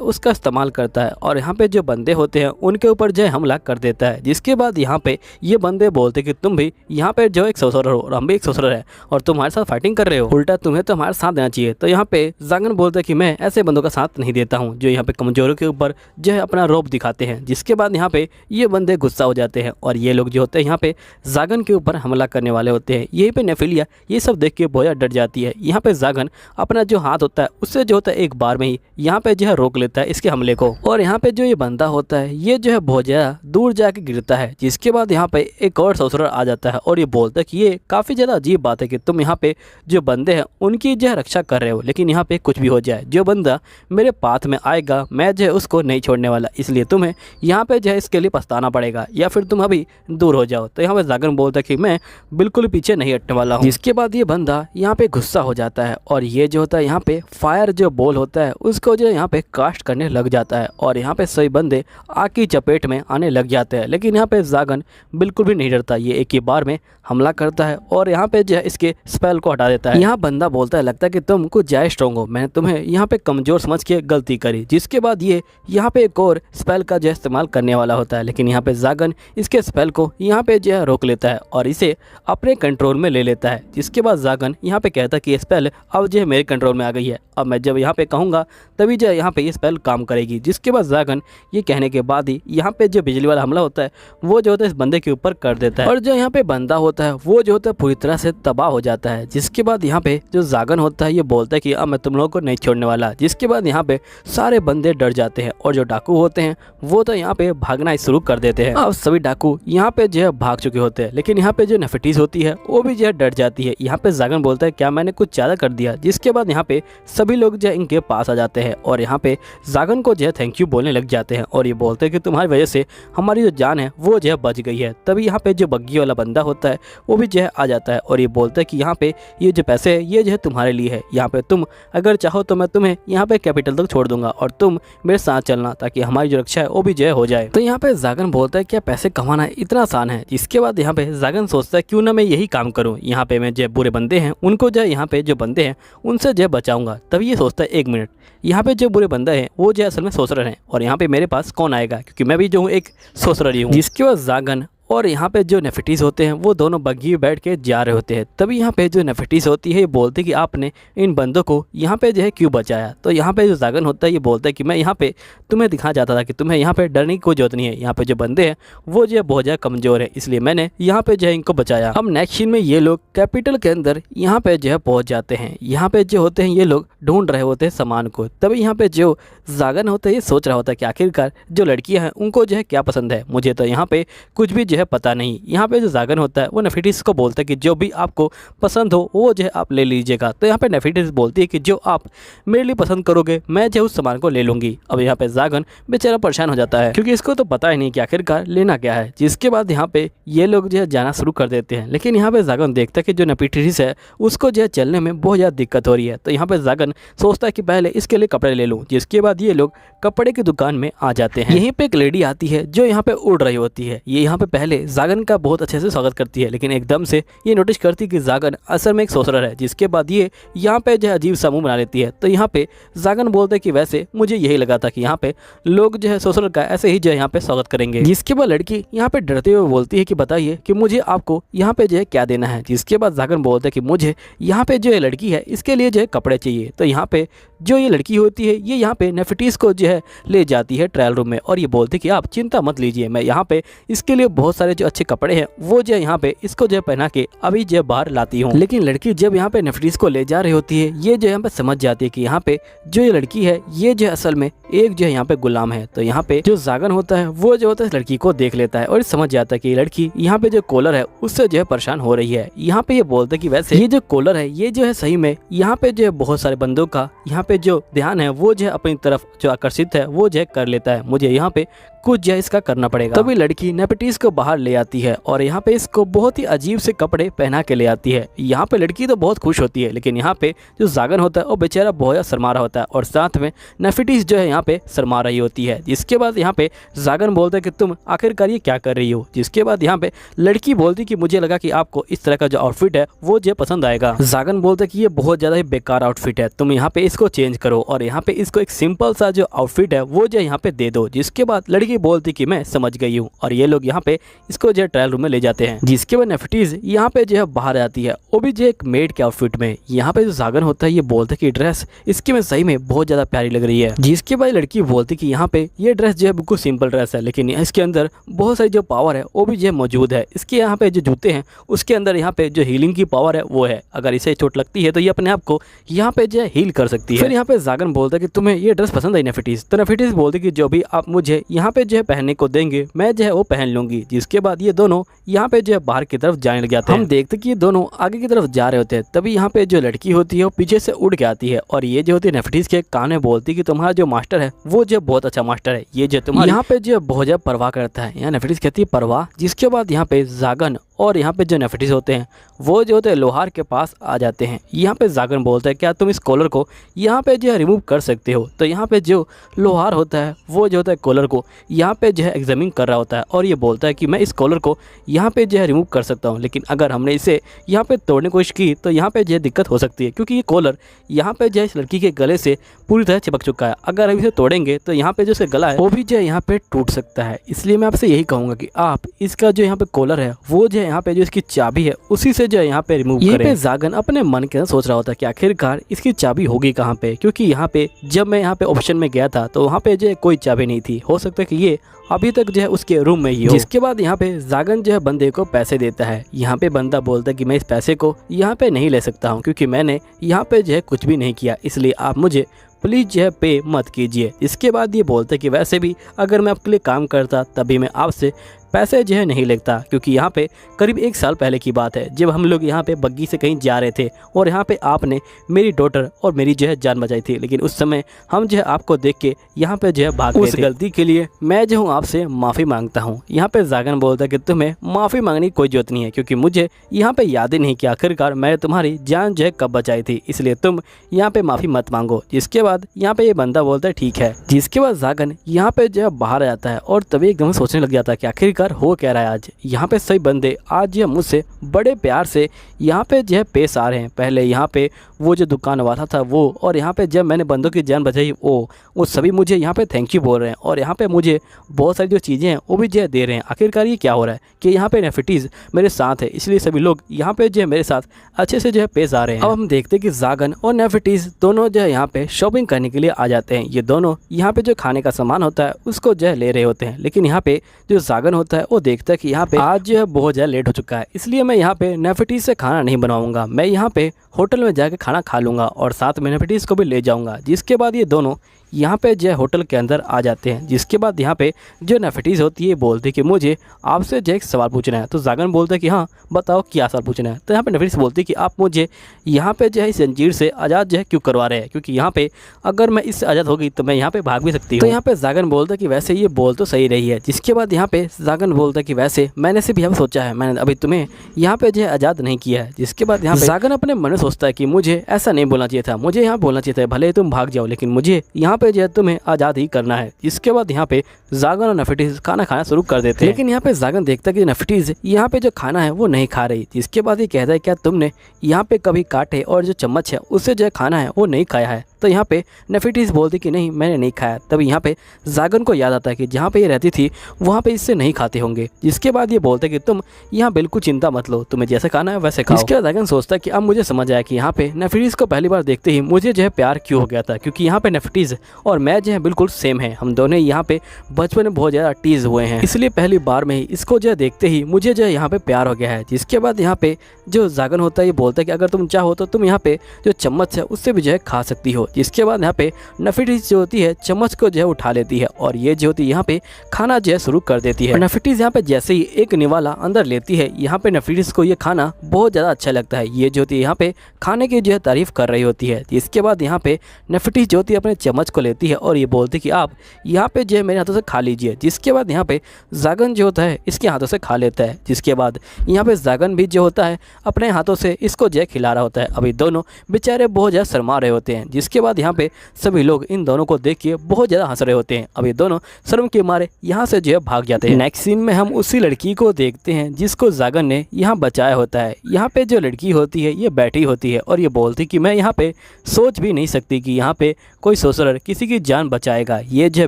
उसका इस्तेमाल करता है और यहाँ पे जो बंदे होते हैं उनके ऊपर जो है हमला कर देता है। जिसके बाद यहाँ पे ये बंदे बोलते कि तुम भी यहाँ पे जो एक सोसर हो और हम भी एक सोसर है और तुम हमारे साथ फाइटिंग कर रहे हो, उल्टा तुम्हें तो हमारे साथ देना चाहिए। तो यहाँ पे जागन बोलते कि मैं ऐसे बंदों का साथ नहीं देता हूं जो यहाँ पे कमजोरों के ऊपर जो है अपना रौब दिखाते हैं। जिसके बाद यहाँ पे ये बंदे गुस्सा हो जाते हैं और ये लोग जो होते हैं यहाँ पे जागन के ऊपर हमला करने वाले होते हैं। यहीं पे नेफिलिया ये सब देख के बहुत ज़्यादा डर जाती है। यहाँ पे जागन अपना जो हाथ होता है उससे जो होता है एक बार में ही यहाँ पे जो है रोक लेता है इसके हमले को और यहाँ पे जो ये बंदा होता है ये जो है बहुत ज़्यादा दूर जाके गिरता है। जिसके बाद यहाँ पे एक और ससुर आ जाता है और ये बोलता है कि ये काफ़ी ज़्यादा अजीब बात है कि तुम यहाँ पे जो बंदे हैं उनकी जो है रक्षा कर रहे हो, लेकिन यहाँ पे कुछ भी हो जाए जो बंदा मेरे पाथ में आएगा मैं जो है उसको नहीं छोड़ने वाला, इसलिए तुम्हें यहाँ पे जो है इसके लिए पछताना पड़ेगा या फिर तुम अभी दूर हो जाओ। तो यहाँ पे जागन बोलता है कि मैं बिल्कुल पीछे नहीं हटने वाला हूँ। जिसके बाद ये बंदा यहाँ पे गुस्सा हो जाता है और ये जो होता है यहाँ पे फायर जो बॉल होता है उसको जो यहाँ पे कास्ट करने लग जाता है और यहाँ पे सभी बंदे आग की चपेट में आने लग जाते हैं। लेकिन यहाँ पे जागन बिल्कुल भी नहीं डरता, ये एक ही बार में हमला करता है और यहाँ पे जो है इसके स्पेल को हटा देता है। यहाँ बंदा बोलता है लगता है कि तुम कुछ ज्यादा स्ट्रॉन्ग हो, मैंने तुम्हें यहाँ पे कमजोर समझ के गलती करी। जिसके बाद ये यहाँ पे एक और स्पेल का जो इस्तेमाल करने वाला होता है, लेकिन यहाँ पे जागन इसके स्पेल को यहाँ पे जो है रोक लेता है और इसे अपने कंट्रोल में ले लेता है। जिसके बाद जागन यहाँ पे कहता है कि ये स्पेल अब जो है मेरे कंट्रोल में आ गई है, अब मैं जब यहाँ पे कहूँगा तभी जो यहाँ पे ये स्पेल काम करेगी। जिसके बाद जागन ये कहने के बाद ही यहाँ पे जो बिजली वाला हमला होता है वो जो होता है इस बंदे के ऊपर कर देता है और जो यहाँ पे बंदा होता है वो जो होता है पूरी तरह से तबाह हो जाता है। जिसके बाद यहाँ पे जो जागन होता है ये बोलता है कि अब मैं तुम लोगों को नहीं छोड़ने वाला। जिसके बाद यहाँ पे सारे बंदे डर जाते हैं और जो डाकू होते हैं वो तो यहाँ पे भागना शुरू कर देते हैं। अब सभी डाकू यहाँ पे जो है भाग चुके होते हैं, लेकिन यहाँ पे जो नेफिटीज होती है वो भी जो है डर जाती है। यहाँ पे जागन बोलता है क्या मैंने कुछ ज्यादा कर दिया। जिसके बाद यहाँ पे सभी लोग जो है इनके पास आ जाते हैं और यहाँ पे जागन को जो है थैंक यू बोलने लग जाते हैं और ये बोलते हैं कि तुम्हारी वजह से हमारी जो जान है वो जो है बच गई है। तभी यहाँ पे जो बग्गी वाला बंदा होता है वो भी जो है आ जाता है और ये बोलता है कि यहाँ पे ये जो पैसे है ये जो है तुम्हारे लिए है, यहाँ पे तुम अगर चाहो तो मैं तुम्हें यहाँ पे कैपिटल तक छोड़ दूंगा और तुम मेरे साथ चलना ताकि हमारी जो रक्षा है वो भी जो है हो जाए। तो यहाँ पे जागन बोलता है क्या पैसे कमाना इतना आसान है। जिसके बाद यहाँ पे जागन सोचता है क्यों ना मैं यही काम करूँ, यहाँ पे मैं जो बुरे बंदे हैं उनको जो यहाँ पे जो बंदे हैं उनसे जो बचाऊंगा। तभी ये सोचता है एक मिनट, यहाँ पे जो बुरे बंदे हैं वो जो असल में सोच रहे हैं और यहाँ पे मेरे पास कौन आएगा क्योंकि मैं भी जो हूँ एक सोचरी हूँ। जिसके बाद जागन और यहाँ पे जो नेफिटीज होते हैं वो दोनों बग्गी में बैठ के जा रहे होते हैं। तभी यहाँ पे जो नेफिटीज होती है ये बोलती है कि आपने इन बंदों को यहाँ पे जो है क्यों बचाया। तो यहाँ पे जो जागन होता है ये बोलता है कि मैं यहाँ पे तुम्हें दिखाना चाहता था कि तुम्हें यहाँ पे डरने की कोई जरूरत नहीं है, यहाँ पे जो बंदे हैं वो जो है बहुत ज़्यादा कमज़ोर है, इसलिए मैंने यहाँ पे जो है इनको बचाया। अब नेक्स्ट सीन में ये लोग कैपिटल के अंदर यहाँ पे जो है पहुँच जाते हैं। यहाँ पे जो होते हैं ये लोग ढूंढ रहे होते हैं सामान को। तभी यहाँ पे जो जागन होता है ये सोच रहा होता है कि आखिरकार जो लड़कियाँ हैं उनको जो है क्या पसंद है, मुझे तो यहाँ पे कुछ भी जो है पता नहीं। यहाँ पे जो जागन होता है वो नेफिटीज को बोलता है कि जो भी आपको पसंद हो वो जो है आप ले लीजिएगा। तो यहाँ पे नेफिटीज बोलती है कि जो आप मेरे लिए पसंद करोगे मैं जो उस सामान को ले लूँगी। अब यहाँ पे जागन बेचारा परेशान हो जाता है क्योंकि इसको तो पता ही नहीं कि आखिरकार लेना क्या है। जिसके बाद यहाँ पे ये लोग जो है जाना शुरू कर देते हैं, लेकिन यहाँ पे जागन देखता है कि जो नेफिटीज है उसको जो है चलने में बहुत ज़्यादा दिक्कत हो रही है। तो यहाँ पे जागन सोचता है कि पहले इसके लिए कपड़े ले लूँ। जिसके बाद ये लोग कपड़े की दुकान में आ जाते हैं। यहीं पे एक लेडी आती है जो यहाँ पे उड़ रही होती है। ये यहाँ पे पहले पहले जागन का बहुत अच्छे से स्वागत करती है, लेकिन एकदम से ये नोटिस करती है कि जागन असल में एक सोर्सरर है। जिसके बाद ये यहाँ पे जो है अजीब सा मुंह बना लेती है। तो यहाँ पे जागन बोलते हैं कि वैसे मुझे यही लगा था कि यहाँ पे लोग जो है सोर्सरर का ऐसे ही जो है यहाँ पे स्वागत करेंगे। जिसके बाद लड़की यहाँ पे डरते हुए बोलती है कि बताइए कि मुझे आपको यहाँ पे जो है क्या देना है। जिसके बाद जागन बोलते हैं कि मुझे यहाँ पे जो है लड़की है इसके लिए जो है कपड़े चाहिए। तो यहाँ पे जो ये लड़की होती है ये यहाँ पे नेफिटीज को जो है ले जाती है ट्रायल रूम में और ये बोलती है कि आप चिंता मत लीजिए, मैं यहाँ पे इसके लिए बहुत सारे जो अच्छे कपड़े हैं वो जो है यहाँ पे इसको जो है पहना के अभी जो है बाहर लाती हूँ। लेकिन लड़की जब यहाँ पे नेफिटीज को ले जा रही होती है ये जो यहाँ पे समझ जाती है कि यहाँ पे जो ये लड़की है ये जो है असल में एक जो है यहाँ पे गुलाम है। तो यहाँ पे जो जागन होता है वो जो होता है इस लड़की को देख लेता है और समझ जाता है कि ये लड़की यहाँ पे जो कॉलर है उससे जो है परेशान हो रही है। यहाँ पे ये बोलता है कि वैसे ये जो कॉलर है ये जो है सही में यहाँ पे जो है बहुत सारे बंदों का यहाँ पे जो ध्यान है वो जो है अपनी तरफ जो आकर्षित है वो जो है कर लेता है, मुझे यहाँ पे कुछ जो है इसका करना पड़ेगा। तभी लड़की नेफिटीज को बाहर ले आती है और यहाँ पे इसको बहुत ही अजीब से कपड़े पहना के ले आती है। यहाँ पे लड़की तो बहुत खुश होती है, लेकिन यहाँ पे जो जागन होता है वो बेचारा बहुत ज़्यादा शर्मा रहा होता है और साथ में नेफिटीज जो है यहाँ पे शर्मा रही होती है। जिसके बाद यहाँ पे जागन बोलता है कि तुम आखिरकार ये क्या कर रही हो। जिसके बाद यहाँ पे लड़की बोलती कि मुझे लगा कि आपको इस तरह का जो आउटफिट है वो जो पसंद आएगा। जागन बोलता है कि ये बहुत ज़्यादा ही बेकार आउटफिट है, तुम यहाँ पे इसको चेंज करो और यहाँ पे इसको एक सिंपल सा जो आउटफिट है वो जो यहाँ पे दे दो। जिसके बाद लड़की बोलती कि मैं समझ गई हूँ और ये लोग यहाँ पे इसको जो है ट्रायल रूम में ले जाते हैं। जिसके बाद नेफिटीज यहाँ पे जो है बाहर आती है वो भी जो एक मेड के आउटफिट में। यहाँ पे जो जागन होता है ये बोलता है कि ड्रेस इसकी में सही में बहुत ज्यादा प्यारी लग रही है। जिसके बाद लड़की बोलती कि यहाँ पे ये ड्रेस जो है बिल्कुल सिंपल ड्रेस है, लेकिन इसके अंदर बहुत सारी जो पावर है वो भी जो है मौजूद है। इसके यहाँ पे जो जूते हैं उसके अंदर यहाँ पे जो हीलिंग की पावर है वो है, अगर इसे चोट लगती है तो ये अपने आप को यहाँ पे जो है हील कर सकती है। फिर यहाँ पे जागन बोलता है कि तुम्हें ये ड्रेस पसंद आई नेफिटीज। तो नेफिटीज बोलती कि जो भी आप मुझे यहाँ पे जो है पहनने को देंगे मैं जो है वो पहन लूंगी। जिसके बाद ये दोनों यहाँ पे जो है बाहर की तरफ जाने लग जाते हैं। हम देखते कि ये दोनों आगे की तरफ जा रहे होते हैं। तभी यहाँ पे जो लड़की होती है वो पीछे से उड़ के आती है और ये जो होती है नेफिटीज के कान में बोलती कि तुम्हारा जो मास्टर है वो जो बहुत अच्छा मास्टर है, ये जो तुम्हारा यहाँ पे जो बहुत ज्यादा परवाह करता है। यहाँ नेफिटीज कहती है परवाह। जिसके बाद यहाँ पे जागन और यहाँ पे जो नेफिटीज होते हैं वो जो होते हैं लोहार के पास आ जाते हैं। यहाँ पे जागन बोलता है क्या तुम इस कॉलर को यहाँ पे जो है रिमूव कर सकते हो। तो यहाँ पे जो लोहार होता है वो जो होता है कॉलर को यहाँ पे जो है एग्जामिन कर रहा होता है और ये बोलता है कि मैं इस कॉलर को यहाँ पे जो है रिमूव कर सकता हूँ, लेकिन अगर हमने इसे यहाँ पे तोड़ने की कोशिश की तो यहाँ पे जो है दिक्कत हो सकती है, क्योंकि ये कॉलर यहाँ पे जो है इस लड़की के गले से पूरी तरह चिपक चुका है। अगर हम इसे तोड़ेंगे तो यहाँ पे जो इसका गला है वो भी जो है यहाँ पे टूट सकता है। इसलिए मैं आपसे यही कहूँगा कि आप इसका जो यहाँ पे कॉलर है वो जो है यहाँ पे जो इसकी चाबी है उसी से जो है यहाँ पे रिमूव करें। जागन अपने मन के अंदर सोच रहा होता है कि आखिरकार इसकी चाबी होगी कहाँ पे, क्योंकि यहाँ पे जब मैं यहाँ पे ऑप्शन में गया था तो वहाँ पे जो है कोई चाबी नहीं थी। हो सकता है कि ये अभी तक जो है उसके रूम में ही हो। जिसके बाद यहाँ पे जागन जो है बंदे को पैसे देता है। यहाँ पे बंदा बोलता है कि मैं इस पैसे को यहाँ पे नहीं ले सकता हूँ, क्योंकि मैंने यहाँ पे जो है कुछ भी नहीं किया, इसलिए आप मुझे प्लीज़ जो है पे मत कीजिए। इसके बाद ये बोलते हैं कि वैसे भी अगर मैं आपके लिए काम करता तभी मैं आपसे पैसे जो है नहीं लेता, क्योंकि यहाँ पे करीब 1 साल पहले की बात है जब हम लोग यहाँ पे बग्गी से कहीं जा रहे थे और यहाँ पे आपने मेरी डॉटर और मेरी जो है जान बचाई थी, लेकिन उस समय हम जो है आपको देख के यहाँ पे जो है भाग गए थे। उस गलती के लिए मैं जो हूँ आपसे माफ़ी मांगता हूँ। यहाँ पे जागन बोलता है कि तुम्हें माफ़ी मांगने की कोई जरूरत नहीं है, क्योंकि मुझे यहाँ पे याद ही नहीं कि आखिरकार मैंने तुम्हारी जान जो है कब बचाई थी, इसलिए तुम यहाँ पे माफ़ी मत मांगो। जिसके बाद यहाँ पे ये बंदा बोलता है ठीक है। जिसके बाद जागन यहाँ पे जो है बाहर आ जाता है और तभी एकदम सोचने लग जाता है कि आखिरकार हो क्या रहा है आज। यहाँ पे सही बंदे आज जो मुझसे बड़े प्यार से यहाँ पे जो है पेश आ रहे हैं। पहले यहाँ पे वो जो दुकान वाला था वो, और यहाँ पे जब मैंने बंदों की जान बचाई वो सभी मुझे यहाँ पे थैंक यू बोल रहे हैं और यहाँ पे मुझे बहुत सारी जो चीज़ें हैं वो भी जो है दे रहे हैं। आखिरकार ये क्या हो रहा है कि यहाँ पे नेफिटीज मेरे साथ है, इसलिए सभी लोग यहाँ पे जो है मेरे साथ अच्छे से जो है पेश आ रहे हैं। अब हम देखते हैं कि जागन और नेफिटीज दोनों जो है यहाँ पे शॉपिंग करने के लिए आ जाते हैं। ये दोनों यहाँ पे जो खाने का सामान होता है उसको जो है ले रहे होते हैं, लेकिन यहाँ पे जो जागन होता है वो देखता है कि यहाँ पे आज जो है बहुत ज़्यादा लेट हो चुका है, इसलिए मैं यहाँ पे नेफिटीज से खाना नहीं बनाऊंगा, मैं यहाँ पे होटल में जाके खाना खा लूँगा और साथ में नेफिटीज को भी ले जाऊँगा। जिसके बाद ये दोनों यहाँ पे जो है होटल के अंदर आ जाते हैं। जिसके बाद यहाँ पे जो नेफिटीज होती है बोलती है कि मुझे आपसे जो एक सवाल पूछना है। तो जागन बोलता है कि हाँ बताओ क्या सवाल पूछना है। तो यहाँ पे नेफिटीज बोलती है कि आप मुझे यहाँ पे जो है इस जंजीर से आज़ाद जो है क्यों करवा रहे हैं, क्योंकि यहाँ पे अगर मैं इससे आज़ाद होगी तो मैं यहाँ पे भाग भी सकती हूँ। तो यहाँ पे जागन बोलता है कि वैसे ये बोल तो सही रही है। जिसके बाद यहाँ पे जागन बोलता है कि वैसे मैंने से भी अब सोचा है, मैंने अभी तुम्हें यहाँ पे जो है आज़ाद नहीं किया है। जिसके बाद यहाँ पे जागन अपने मन में सोचता है कि मुझे ऐसा नहीं बोलना चाहिए था, मुझे यहाँ बोलना चाहिए था भले तुम भाग जाओ, लेकिन मुझे यहाँ यहाँ पे जो है तुम्हें आज़ाद ही करना है। इसके बाद यहाँ पे जागन और नेफिलिटीज खाना खाना शुरू कर देते हैं, लेकिन यहाँ पे जागन देखता है कि नेफिलिटीज यहाँ पे जो खाना है वो नहीं खा रही। जिसके बाद ये कहता है क्या तुमने यहाँ पे कभी कांटे और जो चम्मच है उससे जो खाना है वो नहीं खाया है? तो यहाँ पे नेफिलिटीज बोलती कि नहीं मैंने नहीं खाया। तभी यहाँ पे जागन को याद आता है कि जहाँ पे ये रहती थी वहाँ पे इससे नहीं खाते होंगे। जिसके बाद ये बोलते कि तुम यहाँ बिल्कुल चिंता मत लो, तुम्हें जैसे खाना है वैसे खाओ। इसके बाद जागन सोचता है कि अब मुझे समझ आया कि यहाँ पे नेफिलिटीज को पहली बार देखते ही मुझे जो है प्यार क्यों हो गया था, क्योंकि यहाँ पे नेफिलिटीज और मैं जो है बिल्कुल सेम है। हम दोनों यहाँ पे बचपन में बहुत ज़्यादा टीज हुए हैं, इसलिए पहली बार में ही इसको जो है देखते ही मुझे जो है यहाँ पे प्यार हो गया है। जिसके बाद यहाँ पे जो जागन होता है ये बोलता है कि अगर तुम चाहो तो तुम यहाँ पे जो चम्मच है उससे भी जो है खा सकती हो। जिसके बाद यहाँ पे नेफिलिटीज जो होती है चम्मच को जो है उठा लेती है और ये जो होती है यहाँ पे खाना जो है शुरू कर देती है। नेफिलिटीज यहाँ पे जैसे ही एक निवाला अंदर लेती है, यहाँ पे नेफिलिटीज को ये खाना बहुत ज़्यादा अच्छा लगता है। ये जो होती है यहाँ पे खाने की जो है तारीफ कर रही होती है। इसके बाद यहाँ पे नेफिलिटीज जो होती है अपने चम्मच को लेती है और ये बोलती है कि आप यहाँ पे जो है मेरे हाथों से खा लीजिए। जिसके बाद यहाँ पे जागन जो होता है इसके हाथों से खा लेता है। जिसके बाद यहाँ पे जागन भी जो होता है अपने हाथों से इसको जो है खिला रहा होता है। अभी दोनों बेचारे बहुत ज़्यादा शर्मा रहे होते हैं। जिसके बाद यहाँ पे सभी लोग इन दोनों को देख के बहुत ज़्यादा हंस रहे होते हैं। अभी दोनों शर्म के मारे यहाँ से जो है भाग जाते हैं। नेक्स्ट सीन में हम उसी लड़की को देखते हैं जिसको जागन ने यहाँ बचाया होता है। यहाँ पे जो लड़की होती है ये बैठी होती है और ये बोलती कि मैं यहाँ पे सोच भी नहीं सकती कि यहाँ पे कोई सोसरर किसी की जान बचाएगा। ये जो है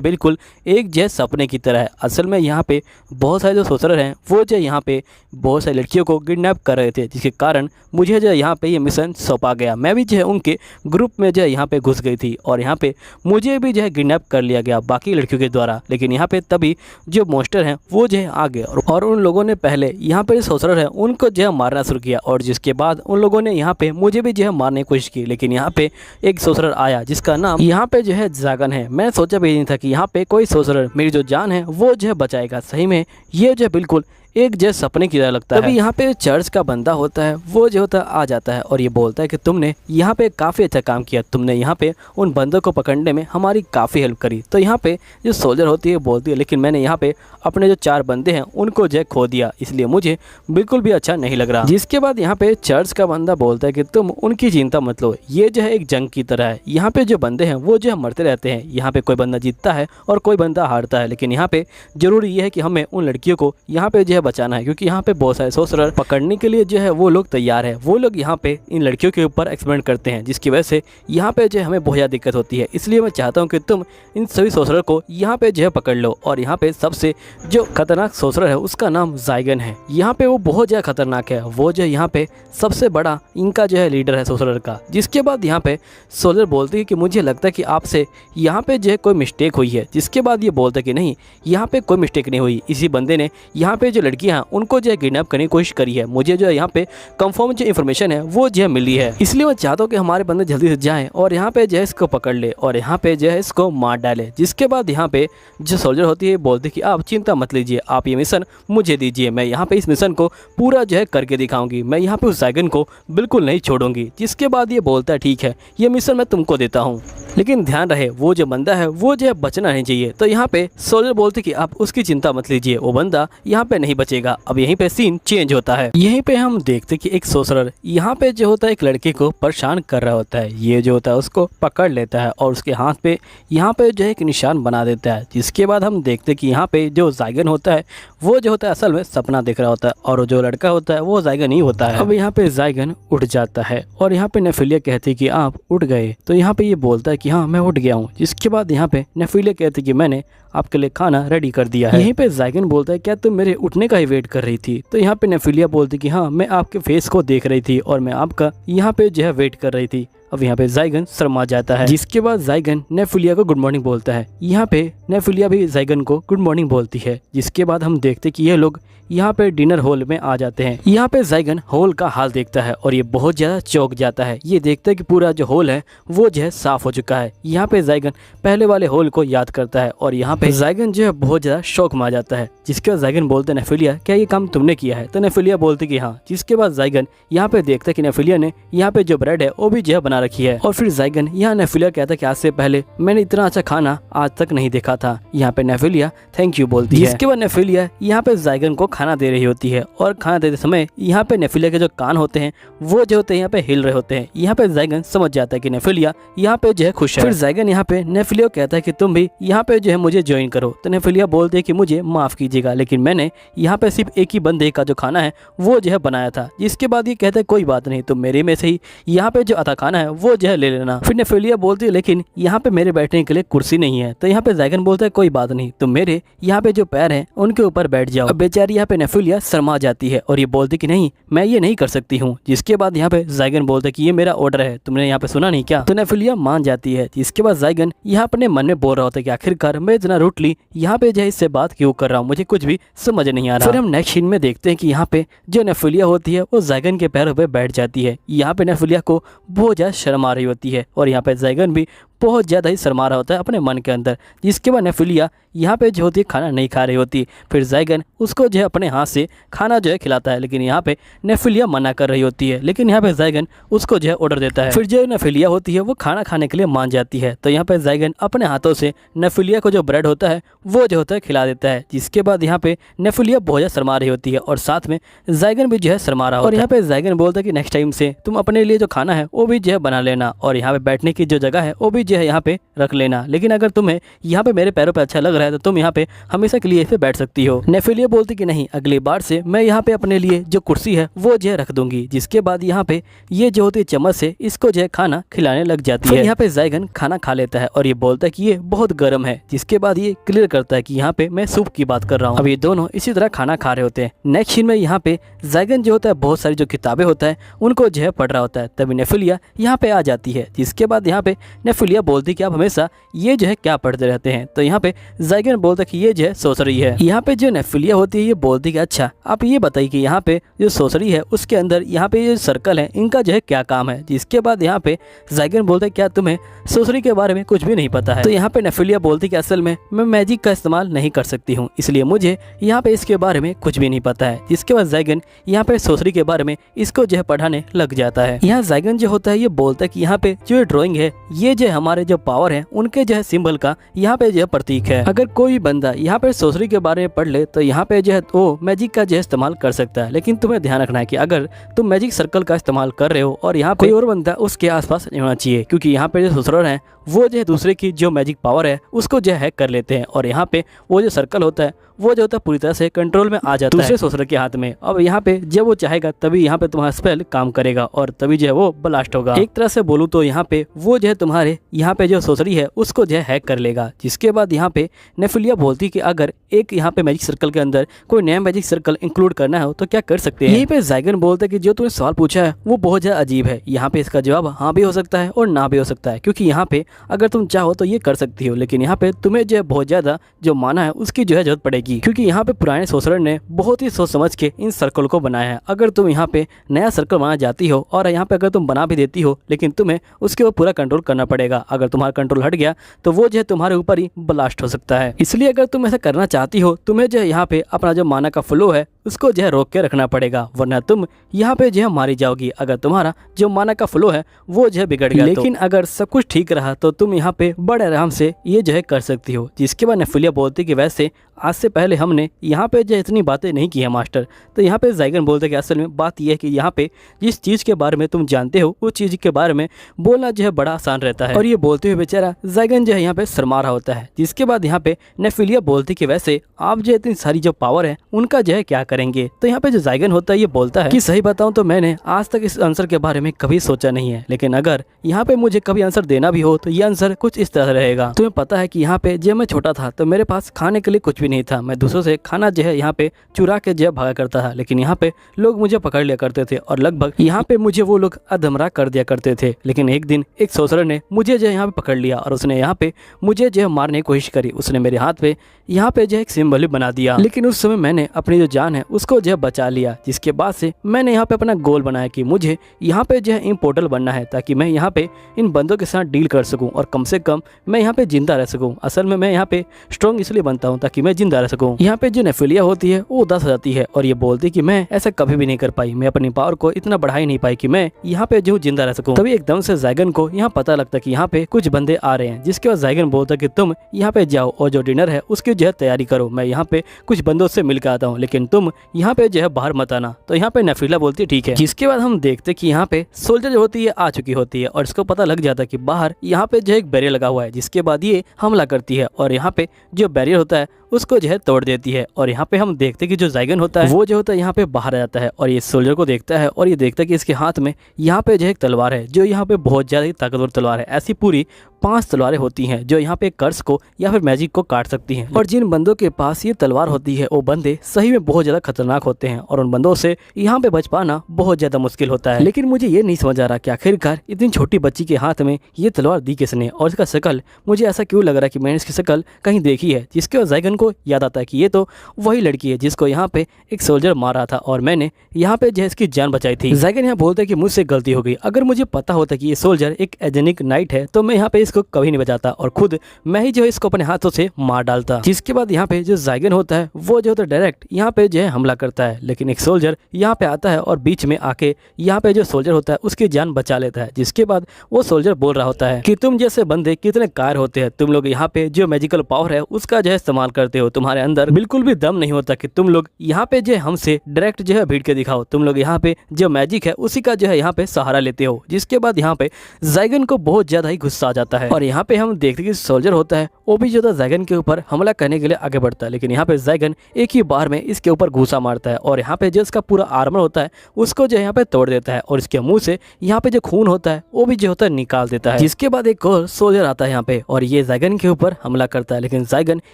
बिल्कुल एक जो है सपने की तरह है। असल में यहाँ पे बहुत सारे जो सोसरर हैं वो जो यहाँ पे बहुत सारी लड़कियों को किडनैप कर रहे थे, जिसके कारण मुझे जो यहाँ पे ये मिशन सौंपा गया। मैं भी जो है उनके ग्रुप में जो है यहाँ पे घुस गई थी और यहाँ पे मुझे भी जो है किडनैप कर लिया गया बाकी लड़कियों के द्वारा। लेकिन यहाँ पे तभी जो मॉन्स्टर हैं वो जो है आ गए और उन लोगों ने पहले यहाँ पे सोसरर है उनको जो है मारना शुरू किया और जिसके बाद उन लोगों ने यहाँ पे मुझे भी जो है मारने की कोशिश की। लेकिन यहाँ पे एक सोसरर आया जिसका नाम यहाँ पे जो है जागन है। मैं सोचा भी नहीं था कि यहाँ पे कोई सोसरर मेरी जो जान है वो जो है बचाएगा। सही में ये जो है बिल्कुल एक जो सपने की तरह लगता है। तभी यहाँ पे चर्च का बंदा होता है वो जो होता है आ जाता है और ये बोलता है कि तुमने यहाँ पे काफ़ी अच्छा काम किया, तुमने यहाँ पे उन बंदों को पकड़ने में हमारी काफ़ी हेल्प करी। तो यहाँ पे जो सोल्जर होती है बोलती है लेकिन मैंने यहाँ पे अपने जो 4 बंदे हैं उनको जो खो दिया, इसलिए मुझे बिल्कुल भी अच्छा नहीं लग रहा। जिसके बाद यहाँ पे चर्च का बंदा बोलता है कि तुम उनकी चिंता मत लो, ये जो है एक जंग की तरह है। यहाँ पे जो बंदे हैं वो जो है मरते रहते हैं, यहाँ पे कोई बंदा जीतता है और कोई बंदा हारता है। लेकिन यहाँ पे जरूरी ये है कि हमें उन लड़कियों को यहाँ पे जो है बचाना है, क्योंकि यहाँ पे बहुत सारे सोसरर पकड़ने के लिए जो है वो लोग तैयार है। वो लोग यहाँ पे इन लड़कियों के ऊपर एक्सपेरिमेंट करते हैं, जिसकी वजह से यहाँ पे जो है हमें बहुत ज़्यादा दिक्कत होती है। इसलिए मैं चाहता हूँ कि तुम इन सभी सोसरर को यहाँ पे जो है पकड़ लो। और यहाँ पे सबसे जो खतरनाक सोसरर है उसका नाम जाइगन है। यहाँ पे वो बहुत ज़्यादा खतरनाक है, वो जो यहाँ पे सबसे बड़ा इनका जो है लीडर है सोसरर का। जिसके बाद यहाँ पे सोल्जर बोलती है कि मुझे लगता है कि आपसे यहाँ पे जो है कोई मिस्टेक हुई है। जिसके बाद ये बोलता है कि नहीं, यहाँ पे कोई मिस्टेक नहीं हुई, इसी बंदे ने यहाँ पे जो लड़कियाँ हैं उनको जो है किडनैप करने की कोशिश करी है। मुझे जो है यहाँ पे कंफर्म जो इन्फॉर्मेशन है वो जो है मिली है, इसलिए मैं चाहता हूँ कि हमारे बंदे जल्दी से जाएं और यहाँ पे जो है इसको पकड़ ले और यहाँ पे जो है इसको मार डाले। जिसके बाद यहाँ पे जो सोल्जर होती है बोलती है कि आप चिंता मत लीजिए, आप ये मिशन मुझे दीजिए, मैं यहाँ पे इस मिशन को पूरा जो है करके दिखाऊंगी, मैं यहाँ पे उस जाइगन को बिल्कुल नहीं छोड़ूंगी। जिसके बाद ये बोलता है ठीक है, ये मिशन मैं तुमको देता हूँ, लेकिन ध्यान रहे वो जो बंदा है वो जो है बचना नहीं चाहिए। तो यहाँ पे सोल्जर बोलते कि आप उसकी चिंता मत लीजिए, वो बंदा यहाँ पे नहीं बचेगा। अब यहीं पे सीन चेंज होता है। यहीं पे हम देखते कि एक सोसरर यहाँ पे जो होता है एक लड़के को परेशान कर रहा होता है। ये जो होता है उसको पकड़ लेता है और उसके हाथ पे यहाँ पे जो है एक निशान बना देता है। जिसके बाद हम देखते कि यहाँ पे जो जाइगन होता है वो जो होता है असल में सपना देख रहा होता है और जो लड़का होता है वो जाइगन ही होता है। अब यहाँ पे जाइगन उठ जाता है और यहाँ पे नेफिलिया कहती कि आप उठ गए। तो यहाँ पे ये बोलता है कि हाँ मैं उठ गया हूँ। जिसके बाद यहाँ पे नेफिलिया कहती कि मैंने आपके लिए खाना रेडी कर दिया है। यहीं पे जाइगन बोलता है क्या तुम मेरे उठने का ही वेट कर रही थी? तो यहाँ पे नेफिलिया बोलती कि हाँ मैं आपके फेस को देख रही थी और मैं आपका यहाँ पे जो है वेट कर रही थी। अब यहाँ पे जाइगन शर्मा जाता है। जिसके बाद जाइगन नेफिलिया को गुड मॉर्निंग बोलता है। यहाँ पे नेफिलिया भी जाइगन को गुड मॉर्निंग बोलती है। जिसके बाद हम देखते कि ये लोग यहाँ पे डिनर हॉल में आ जाते हैं। यहाँ पे जाइगन हॉल का हाल देखता है और ये बहुत ज़्यादा चौंक जाता है। ये देखता है कि पूरा जो हॉल है वो जो है साफ हो चुका है। यहाँ पे जाइगन पहले वाले हॉल को याद करता है और यहाँ पे जाइगन जो है बहुत ज़्यादा शौक में आ जाता है। जिसके बाद जाइगन बोलते हैं नेफिलिया क्या ये काम तुमने किया है? तो नेफिलिया बोलती कि हाँ। जिसके बाद जाइगन यहाँ पे देखता है कि नेफिलिया ने यहाँ पे जो ब्रेड है वो भी जो है बना बना रखी है। और फिर जाइगन यहाँ नेफिलिया कहता है कि आज से पहले मैंने इतना अच्छा खाना आज तक नहीं देखा था। यहाँ पे नेफिलिया थैंक यू बोलती है। इसके बाद नेफिलिया यहाँ पे जाइगन को खाना दे रही होती है और खाना देते समय यहाँ पे नेफिलिया के जो कान होते हैं वो जो होते हैं यहाँ पे हिल रहे होते हैं। यहाँ पे जाइगन समझ जाता है कि नेफिलिया यहाँ पे जो है खुश है। फिर जाइगन यहाँ पे नेफिलिया कहता है कि तुम भी यहाँ पे जो है मुझे ज्वाइन करो। तो नेफिलिया बोलते है कि मुझे माफ कीजिएगा, लेकिन मैंने यहाँ पे सिर्फ एक ही बंदे का जो खाना है वो जो है बनाया था। जिसके बाद ये कहता है कोई बात नहीं, तुम मेरे में से ही यहाँ पे जो आता खाना है वो जो है ले लेना। फिर नेफिलिया बोलती है लेकिन यहाँ पे मेरे बैठने के लिए कुर्सी नहीं है। तो यहाँ पे जाइगन बोलता है कोई बात नहीं, तुम मेरे यहाँ पे जो पैर हैं उनके ऊपर बैठ जाओ। अब बेचारी यहाँ पे नेफिलिया शर्मा जाती है और ये बोलती कि नहीं मैं ये नहीं कर सकती हूँ। जिसके बाद यहाँ पे जाइगन बोलता है कि ये मेरा ऑर्डर है, तुमने यहाँ पे सुना नहीं क्या। तो नेफिलिया मान जाती है। जिसके बाद जाइगन यहाँ अपने मन में बोल रहा होता है कि आखिरकार मैं इतना रूटली यहाँ पे जो है इससे बात क्यों कर रहा हूँ, मुझे कुछ भी समझ नहीं आ रहा। फिर हम नेक्स्ट सीन में देखते हैं कि यहाँ पे जो नेफिलिया होती है वो जाइगन के पैरों पे बैठ जाती है। यहाँ पे नेफिलिया को बहुत ज्यादा शर्म आ रही होती है और यहाँ पे जाइगन भी बहुत ज़्यादा ही शर्मा रहा होता है अपने मन के अंदर। जिसके बाद नेफिलिया यहाँ पे जो होती है खाना नहीं खा रही होती। फिर जाइगन उसको जो है अपने हाथ से खाना जो है खिलाता है, लेकिन यहाँ पे नेफिलिया मना कर रही होती है। लेकिन यहाँ पे जाइगन उसको जो है ऑर्डर देता है। फिर जो नेफिलिया होती है वो खाना खाने के लिए मान जाती है। तो यहाँ पे जाइगन अपने हाथों से नेफिलिया को जो ब्रेड होता है वो जो होता है खिला देता है। जिसके बाद यहाँ पे नेफिलिया बहुत ज़्यादा शर्मा रही होती है और साथ में जाइगन भी जो है शर्मा रहा होता है। और यहाँ पे जाइगन बोलता है कि नेक्स्ट टाइम से तुम अपने लिए जो खाना है वो भी जो है बना लेना और यहाँ पे बैठने की जो जगह है वो भी जो है यहाँ पे रख लेना। लेकिन अगर तुम्हें यहाँ पे मेरे पैरों पे अच्छा लग रहा है तो तुम यहाँ पे हमेशा के लिए इस पे बैठ सकती हो। नेफिलिया बोलती कि नहीं, अगली बार से मैं यहाँ पे अपने लिए जो कुर्सी है वो जो है रख दूंगी। जिसके बाद यहाँ पे ये जो होती है चम्मच से इसको जो है खाना खिलाने लग जाती है। यहाँ पे जाइगन खाना खा लेता है और ये बोलता है कि ये बहुत गर्म है। जिसके बाद ये क्लियर करता है कि यहाँ पे मैं सूप की बात कर रहा हूँ। अब ये दोनों इसी तरह खाना खा रहे होते हैं। नेक्स्ट सीन में यहाँ पे जाइगन जो होता है बहुत सारी जो किताबें होता है उनको जो है पढ़ रहा होता है। तभी नेफिलिया यहाँ पे आ जाती है। जिसके बाद यहाँ पे नेफिलिया बोलती कि आप हमेशा ये जो है क्या पढ़ते रहते हैं। तो यहाँ पे जाइगन बोलता कि ये जो है सोसरी है। यहाँ पे जो नेफिलिया होती है ये बोलती कि अच्छा आप ये बताइए कि यहाँ पे जो सोसरी है उसके अंदर यहाँ पे ये सर्कल है इनका जो है क्या काम है। जिसके बाद यहाँ पे जाइगन बोलता है क्या तुम्हें सोसरी के बारे में कुछ भी नहीं पता है। तो यहाँ पे नेफिलिया बोलती कि असल में मैं मैजिक का इस्तेमाल नहीं कर सकती हूँ, इसलिए मुझे यहाँ पे इसके बारे में कुछ भी नहीं पता है। जिसके बाद जाइगन यहाँ पे सोसरी के बारे में इसको जो है पढ़ाने लग जाता है। यहाँ जाइगन जो होता है ये बोलता है कि यहाँ पे जो ड्राइंग है ये जो हमारे जो पावर है उनके जो है सिंबल का यहाँ पे जो है प्रतीक है। अगर कोई बंदा यहाँ पे सोसरी के बारे में पढ़ ले तो यहाँ पे जो है वो मैजिक का जो है इस्तेमाल कर सकता है। लेकिन तुम्हें ध्यान रखना है कि अगर तुम मैजिक सर्कल का इस्तेमाल कर रहे हो और यहाँ पे कोई और बंदा उसके आसपास नहीं होना चाहिए, क्योंकि यहाँ पे जो सोसरर है वो जो है दूसरे की जो मैजिक पावर है उसको जो है हैक कर लेते हैं और यहाँ पे वो जो सर्कल होता है वो जो होता है पूरी तरह से कंट्रोल में आ जाता है दूसरे सोसरर के हाथ में। अब यहाँ पे जब वो चाहेगा तभी यहाँ पे तुम्हारा स्पेल काम करेगा और तभी जो है वो ब्लास्ट होगा। एक तरह से बोलूँ तो यहाँ पे वो जो है तुम्हारे यहाँ पे जो सोसरी है उसको जो है हैक कर लेगा। जिसके बाद यहाँ पे नेफिलिया बोलती कि अगर एक यहाँ पे मैजिक सर्कल के अंदर कोई नया मैजिक सर्कल इंक्लूड करना हो तो क्या कर सकते हैं। यहीं पे जाइगन बोलते कि जो तुमने सवाल पूछा है वो बहुत ज्यादा अजीब है। यहाँ पे इसका जवाब हाँ भी हो सकता है और ना भी हो सकता है, क्योंकि यहाँ पे अगर तुम चाहो तो ये कर सकती हो, लेकिन यहाँ पे तुम्हें जो है बहुत ज्यादा जो माना है उसकी जो है जरूरत पड़ेगी, क्योंकि यहाँ पे पुराने सोसरर ने बहुत ही सोच समझ के इन सर्कल को बनाया है। अगर तुम यहाँ पे नया सर्कल बनाना चाहती हो और यहाँ पे अगर तुम बना भी देती हो लेकिन तुम्हें उसके ऊपर पूरा कंट्रोल करना पड़ेगा। अगर तुम्हारा कंट्रोल हट गया तो वो जो है तुम्हारे ऊपर ही ब्लास्ट हो सकता है। इसलिए अगर तुम ऐसा करना चाहती हो तुम्हें जो है यहाँ पे अपना जो माना का फ्लो है उसको जो है रोक के रखना पड़ेगा, वरना तुम यहाँ पे जो है मारी जाओगी अगर तुम्हारा जो माना का फ्लो है वो जो है बिगड़ गया। लेकिन अगर सब कुछ ठीक रहा तो तुम यहाँ पे बड़े आराम से ये जो है कर सकती हो। जिसके बाद नेफिलिया बोलती कि वैसे आज से पहले हमने यहाँ पे जो इतनी बातें नहीं की है मास्टर। तो यहाँ पे जाइगन बोलते कि असल में बात यह है कि यहाँ पे जिस चीज़ के बारे में तुम जानते हो उस चीज़ के बारे में बोलना जो है बड़ा आसान रहता है। और ये बोलते हुए बेचारा जाइगन जो है यहाँ पे शर्मा रहा होता है। जिसके बाद यहाँ पे नेफिलिया बोलती कि वैसे आप जो इतनी सारी जो पावर है उनका जो है क्या करेंगे। तो यहाँ पे जो जाइगन होता है ये बोलता है कि सही बताऊं तो मैंने आज तक इस आंसर के बारे में कभी सोचा नहीं है, लेकिन अगर यहाँ पे मुझे कभी आंसर देना भी हो तो ये आंसर कुछ इस तरह रहेगा। तुम्हें पता है कि यहाँ पे जब मैं छोटा था तो मेरे पास खाने के लिए कुछ भी नहीं था, मैं दूसरों से खाना जो है यहाँ पे चुरा के जो है भागा करता था, लेकिन यहाँ पे लोग मुझे पकड़ लिया करते थे और लगभग यहाँ पे मुझे वो लोग अधमरा कर दिया करते थे। लेकिन एक दिन एक सोसरर ने मुझे जो है यहाँ पे पकड़ लिया और उसने यहाँ पे मुझे जो है मारने की कोशिश करी। उसने मेरे हाथ पे यहाँ पे जो एक सिंबल बना दिया, लेकिन उस समय मैंने अपनी जो जान है है उसको जो है बचा लिया। जिसके बाद से मैंने यहाँ पे अपना गोल बनाया कि मुझे यहाँ पे जो है इम्पोर्टल बनना है ताकि मैं यहाँ पे इन बंदों के साथ डील कर सकूँ और कम से कम मैं यहाँ पे जिंदा रह सकूँ। असल में मैं यहाँ पे स्ट्रॉन्ग इसलिए बनता हूँ ताकि मैं जिंदा रह सकूँ। यहाँ पे जो नेफिलिया होती है वो उदास हो जाती है और ये बोलती कि मैं ऐसा कभी भी नहीं कर पाई, मैं अपनी पावर को इतना बढ़ा ही नहीं पाई कि मैं यहाँ पे जो जिंदा रह सकूँ। तभी एकदम से ज़ाइगन को यहाँ पता लगता कि यहाँ पे कुछ बंदे आ रहे हैं। जिसके बाद ज़ाइगन बोलता कि तुम यहाँ पे जाओ और जो डिनर है उसकी जो है तैयारी करो, मैं यहाँ पे कुछ बंदों से मिल के आता हूँ, लेकिन तुम यहाँ पे जो है बाहर मत आना। तो यहाँ पे नेफिला बोलती है ठीक है। जिसके बाद हम देखते कि यहाँ पे सोल्जर जो होती है आ चुकी होती है और इसको पता लग जाता है कि बाहर यहाँ पे जो एक बैरियर लगा हुआ है। जिसके बाद ये हमला करती है और यहाँ पे जो बैरियर होता है उसको जो है तोड़ देती है। और यहाँ पे हम देखते कि जो ज़ाइगन होता है वो जो होता है यहाँ पे बाहर आ जाता है और ये सोल्जर को देखता है और ये देखता है कि इसके हाथ में यहाँ पे जो एक तलवार है जो यहाँ पे बहुत ज़्यादा ताकतवर तलवार है। ऐसी पूरी 5 तलवारें होती हैं जो यहाँ पे कर्स को या फिर मैजिक को काट सकती हैं। और जिन बंदों के पास ये तलवार होती है वो बंदे सही में बहुत ज़्यादा खतरनाक होते हैं और उन बंदों से यहाँ पे बच पाना बहुत ज़्यादा मुश्किल होता है। लेकिन मुझे ये नहीं समझ आ रहा कि आखिरकार इतनी छोटी बच्ची के हाथ में ये तलवार दी किसने और इसका शक्ल मुझे ऐसा क्यों लग रहा है कि मैंने इसकी शक्ल कहीं देखी है। जिसके बाद ज़ाइगन को याद आता है कि ये तो वही लड़की है जिसको यहाँ पे एक सोल्जर मारा था और मैंने यहाँ पे जो है इसकी जान बचाई थी। ज़ाइगन यहाँ बोलता है कि मुझसे गलती हो गई, अगर मुझे पता होता कि ये सोल्जर एक एजेनिक नाइट है तो मैं यहाँ पे इसको कभी नहीं बचाता और खुद मैं ही जो है इसको अपने हाथों से मार डालता। जिसके बाद यहाँ पे जो ज़ाइगन होता है वो जो होता है डायरेक्ट यहाँ पे जो है हमला करता है, लेकिन एक सोल्जर यहाँ पे आता है और बीच में आके यहाँ पे जो सोल्जर होता है उसकी जान बचा लेता है। जिसके बाद वो सोल्जर बोल रहा होता है कि तुम जैसे बंदे कितने कायर होते हैं, तुम लोग यहाँ पे जो मैजिकल पावर है उसका जो है इस्तेमाल करते हो, तुम्हारे अंदर बिल्कुल भी दम नहीं होता कि तुम लोग यहाँ पे जो हमसे डायरेक्ट जो है भीड़ के दिखाओ, तुम लोग यहाँ पे जो मैजिक है उसी का जो है यहाँ पे सहारा लेते हो। जिसके बाद यहाँ पे ज़ाइगन को बहुत ज्यादा ही गुस्सा आ जाता है और यहाँ पे हम देखते कि सोल्जर होता है वो भी जो था ज़ाइगन के ऊपर हमला करने के लिए आगे बढ़ता है, लेकिन यहाँ पे ज़ाइगन एक ही बार में इसके ऊपर घूसा मारता है और यहाँ पे जो इसका पूरा आर्मर होता है उसको जो यहाँ पे तोड़ देता है और इसके मुंह से यहाँ पे जो खून होता है वो भी जो होता है निकाल देता है। जिसके बाद एक और सोल्जर आता है यहाँ पे और ये ज़ाइगन के ऊपर हमला करता है, लेकिन ज़ाइगन